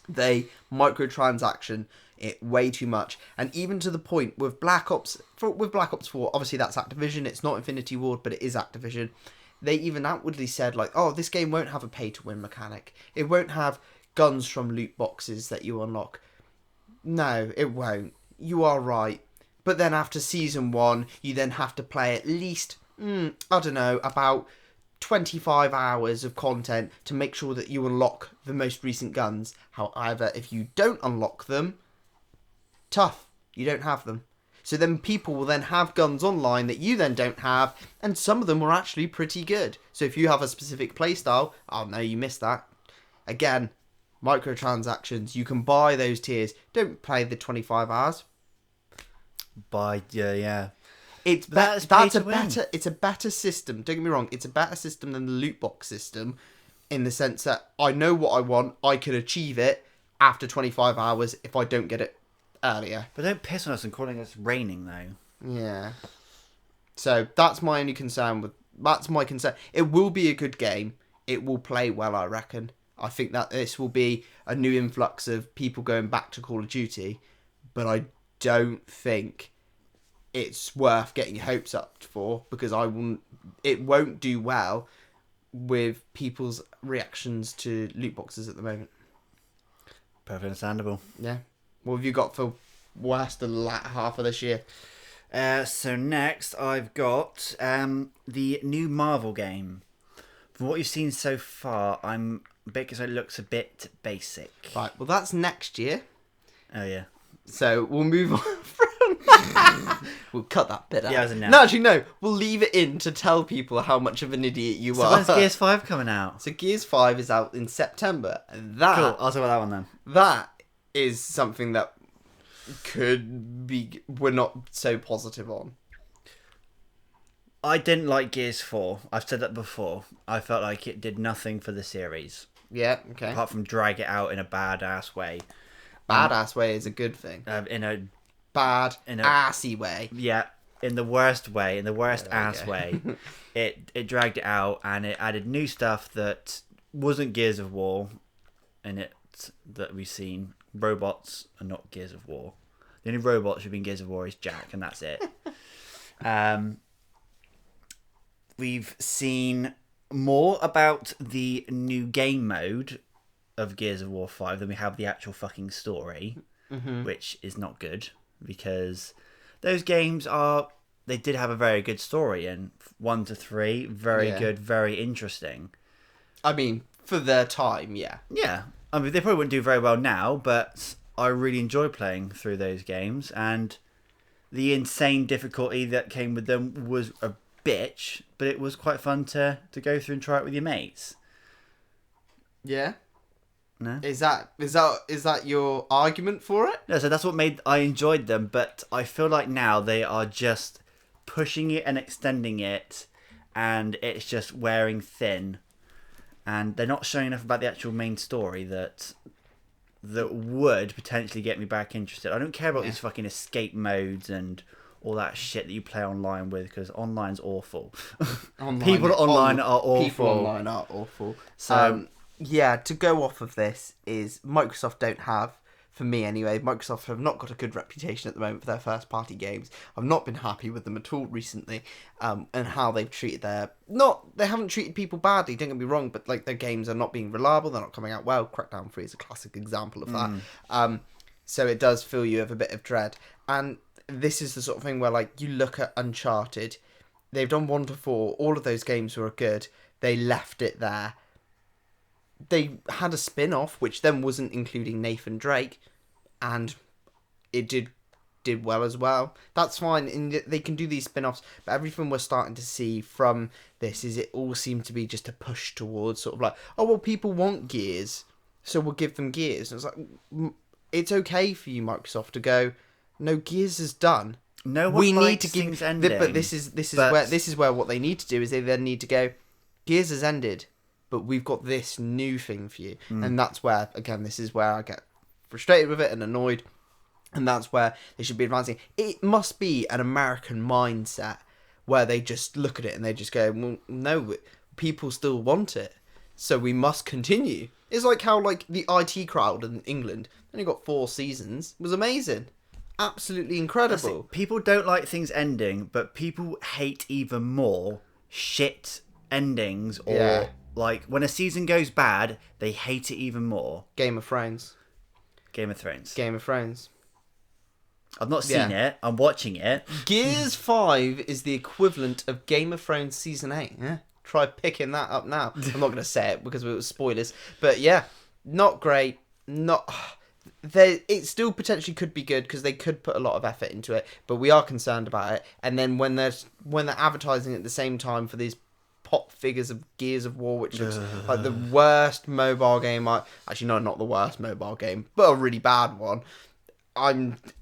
They microtransaction it way too much, and even to the point with Black Ops 4, obviously that's Activision. It's not Infinity Ward, but it is Activision. They even outwardly said like, oh, this game won't have a pay to win mechanic. It won't have guns from loot boxes that you unlock. No, it won't. You are right. But then after season 1, you then have to play at least, I don't know, about 25 hours of content to make sure that you unlock the most recent guns. However, if you don't unlock them, tough. You don't have them. So then people will then have guns online that you then don't have, and some of them were actually pretty good. So if you have a specific playstyle, oh no, you missed that. Again, microtransactions, you can buy those tiers. Don't play the 25 hours. Yeah. It's That's that's pay a to win. it's a better system. Don't get me wrong, it's a better system than the loot box system, in the sense that I know what I want, I can achieve it after 25 hours if I don't get it earlier. But don't piss on us and calling us raining, though. Yeah. So that's my only concern that's my concern. It will be a good game. It will play well, I reckon. I think that this will be a new influx of people going back to Call of Duty, but I don't think it's worth getting your hopes up for, because it won't do well with people's reactions to loot boxes at the moment. Perfectly understandable. Yeah. What have you got for worst the latter half of this year? So next, I've got the new Marvel game. From what you've seen so far, I'm because it looks a bit basic. Right, well, that's next year. Oh, yeah. So we'll move on from we'll cut that bit out. Yeah, as a no. No, actually, no. We'll leave it in to tell people how much of an idiot you So are. when's Gears 5 coming out? So Gears 5 is out in September. And that, Cool, I'll talk about that one then. that is something that could be... We're not so positive on. I didn't like Gears 4. I've said that before. I felt like it did nothing for the series. Yeah, okay. Apart from drag it out in a badass way. Badass way is a good thing. In a Assy way. Yeah, in the worst way, in the worst There we ass go. way. It dragged it out and it added new stuff that wasn't Gears of War in it that we've seen. Robots are not Gears of War. The only robot should be in Gears of War is Jack, and that's it. We've seen more about the new game mode of Gears of War 5 than we have the actual fucking story, which is not good because those games they did have a very good story in 1 to 3, very good, very interesting. I mean, for their time, yeah. Yeah, I mean they probably wouldn't do very well now, but I really enjoy playing through those games, and the insane difficulty that came with them was a bitch, but it was quite fun to go through and try it with your mates. Yeah? No? Is that your argument for it? No, so that's what made I enjoyed them, but I feel like now they are just pushing it and extending it, and it's just wearing thin, and they're not showing enough about the actual main story that would potentially get me back interested. I don't care about these fucking escape modes and all that shit that you play online with, because online's awful. People online are awful. People online are awful. So yeah, to go off of this is Microsoft don't have, for me anyway, Microsoft have not got a good reputation at the moment for their first party games. I've not been happy with them at all recently, and how they've treated they haven't treated people badly, don't get me wrong, but like their games are not being reliable, they're not coming out well. Crackdown 3 is a classic example of that. So it does fill you with a bit of dread. And this is the sort of thing where like you look at Uncharted, they've done 1 to 4, all of those games were good, they left it there. They had a spin-off, which then wasn't including Nathan Drake, and it did well as well. That's fine, and they can do these spin-offs, but everything we're starting to see from this is it all seemed to be just a push towards sort of like, oh, well, people want Gears, so we'll give them Gears. And it's like, it's okay for you, Microsoft, to go, no, Gears is done. no one We likes need to give, things ending. but this is where what they need to do is they then need to go, Gears has ended, but we've got this new thing for you. And that's where, again, this is where I get frustrated with it and annoyed. And that's where they should be advancing. It must be an American mindset where they just look at it and they just go, well, no, people still want it, so we must continue. It's like how like the IT crowd in England only got 4 seasons. It was amazing. Absolutely incredible. People don't like things ending, but people hate even more shit endings, or like when a season goes bad, they hate it even more. Game of Thrones. Game of Thrones. Game of Thrones. I've not seen it. I'm watching it. Gears 5 is the equivalent of Game of Thrones Season 8. Yeah? Try picking that up now. I'm not going to say it because it was spoilers. But yeah, not great. It still potentially could be good because they could put a lot of effort into it. But we are concerned about it. And then when they're advertising at the same time for these pop figures of Gears of War, which looks like the worst mobile game. Actually, no, not the worst mobile game, but a really bad one.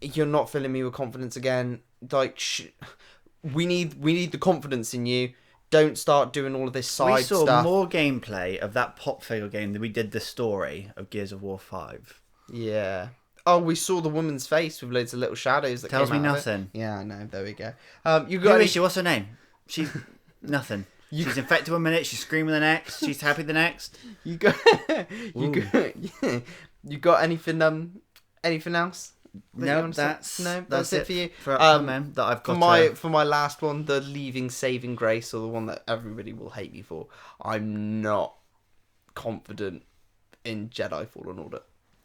You're not filling me with confidence again. Like, we need the confidence in you. Don't start doing all of this side stuff. We saw more gameplay of that pop figure game than we did the story of Gears of War 5. Yeah. Oh, we saw the woman's face with loads of little shadows that Tells came me out nothing. Of it. Yeah, I know. There we go. Who is she? What's her name? She's nothing. She's infected 1 minute. She's screaming the next. She's happy the next. You got anything? Anything else? No, that's it for you. For that I've got for my last one, the leaving saving grace, or the one that everybody will hate me for. I'm not confident in Jedi Fallen Order.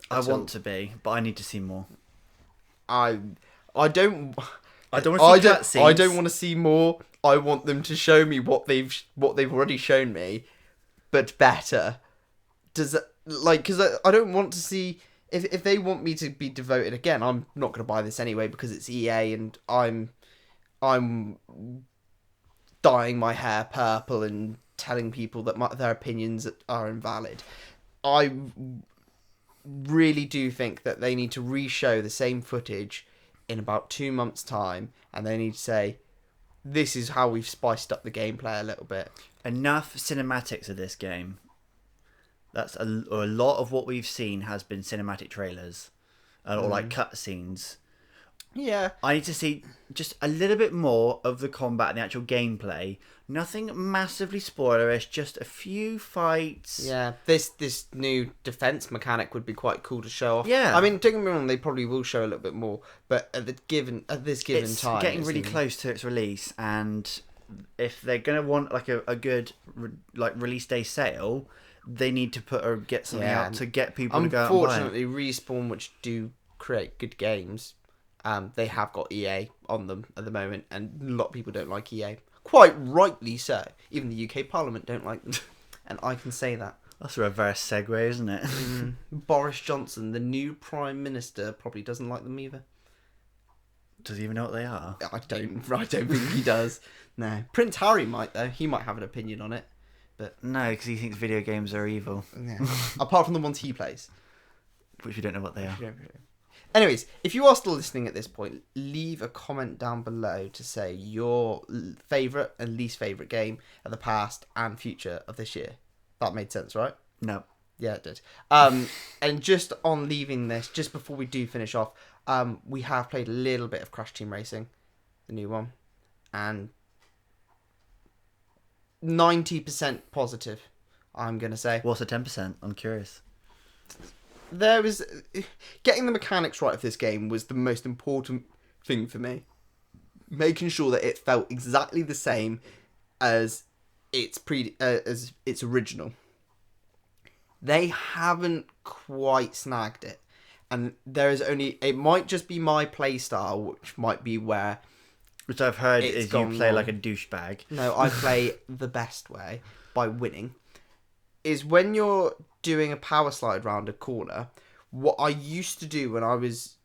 I want to be, but I need to see more. I don't want to see cutscenes. I don't want to see more. I want them to show me what they've already shown me, but better. does that, like, because I don't want to see if they want me to be devoted again. I'm not going to buy this anyway because it's EA and I'm dyeing my hair purple and telling people that their opinions are invalid. I really do think that they need to re-show the same footage in about 2 months' time, and they need to say, this is how we've spiced up the gameplay a little bit. Enough cinematics of this game. That's a lot of what we've seen has been cinematic trailers, or like cutscenes. Yeah. I need to see just a little bit more of the combat and the actual gameplay. Nothing massively spoilerish, just a few fights. Yeah, this new defense mechanic would be quite cool to show off. Yeah. I mean, don't get me wrong, they probably will show a little bit more, but at this given It's time, getting really close to its release, and if they're gonna want like a good release day sale, they need to get something out to get people to go out and buy it. Unfortunately, Respawn, which do create good games, they have got EA on them at the moment, and a lot of people don't like EA. Quite rightly so. Even the UK Parliament don't like them, and I can say that. That's a reverse segue, isn't it? Boris Johnson, the new Prime Minister, probably doesn't like them either. Does he even know what they are? I don't think he does. No. Prince Harry might, though. He might have an opinion on it. But no, because he thinks video games are evil. Yeah. Apart from the ones he plays. Which we don't know what they are. Anyways, if you are still listening at this point, leave a comment down below to say your favourite and least favourite game of the past and future of this year. That made sense, right? No. Yeah, it did. And just on leaving this, just before we do finish off, we have played a little bit of Crash Team Racing, the new one, and 90% positive, I'm going to say. What's the 10%? I'm curious. There was... Getting the mechanics right of this game was the most important thing for me. Making sure that it felt exactly the same as its original. They haven't quite snagged it. And there is only... It might just be my playstyle, which might be where... Which I've heard is you play like a douchebag. No, I play the best way, by winning. Is when you're doing a power slide round a corner, what I used to do when I was...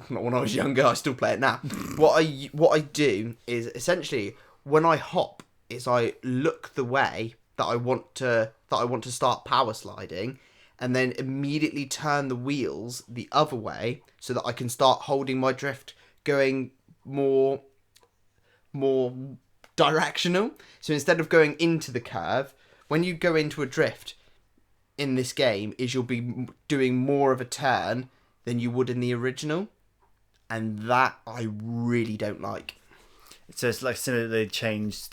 Not when I was younger, I still play it now. What I do is, essentially, when I hop, is I look the way that I want to start power sliding, and then immediately turn the wheels the other way so that I can start holding my drift going more directional. So instead of going into the curve, when you go into a drift in this game, you'll be doing more of a turn than you would in the original, and that I really don't like. So it's like similar. They changed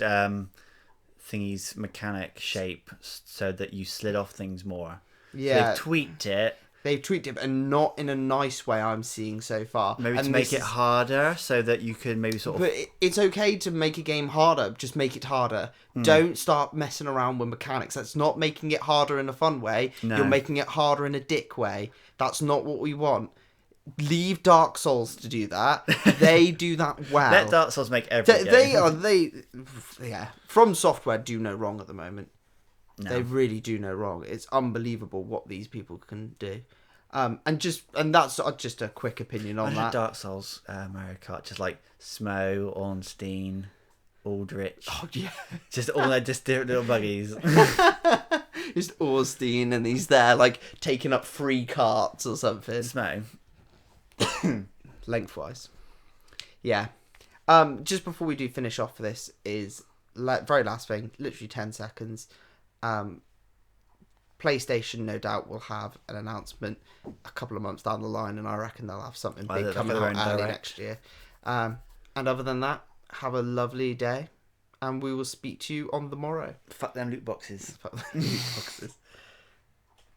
thingy's mechanic shape so that you slid off things more. Yeah, so they've tweaked it. They've tweaked it, but not in a nice way I'm seeing so far. Maybe and to make it harder so that you can maybe sort of... But it's okay to make a game harder. Just make it harder. Don't start messing around with mechanics. That's not making it harder in a fun way. No. You're making it harder in a dick way. That's not what we want. Leave Dark Souls to do that. They do that well. Let Dark Souls make every game. Yeah. From Software do no wrong at the moment. No. They really do no wrong. It's unbelievable what these people can do. And that's just a quick opinion on that. Dark Souls, Mario Kart, just like Smo, Ornstein, Aldrich. Oh yeah, just all that, just different little buggies. Just Ornstein, and he's there like taking up 3 carts or something. Smo. Lengthwise. Yeah. Just before we do finish off for this is very last thing, literally 10 seconds. PlayStation no doubt will have an announcement a couple of months down the line, and I reckon they'll have something big coming out early next year. And other than that, have a lovely day, and we will speak to you on the morrow. Fuck them loot boxes. Fuck them loot boxes.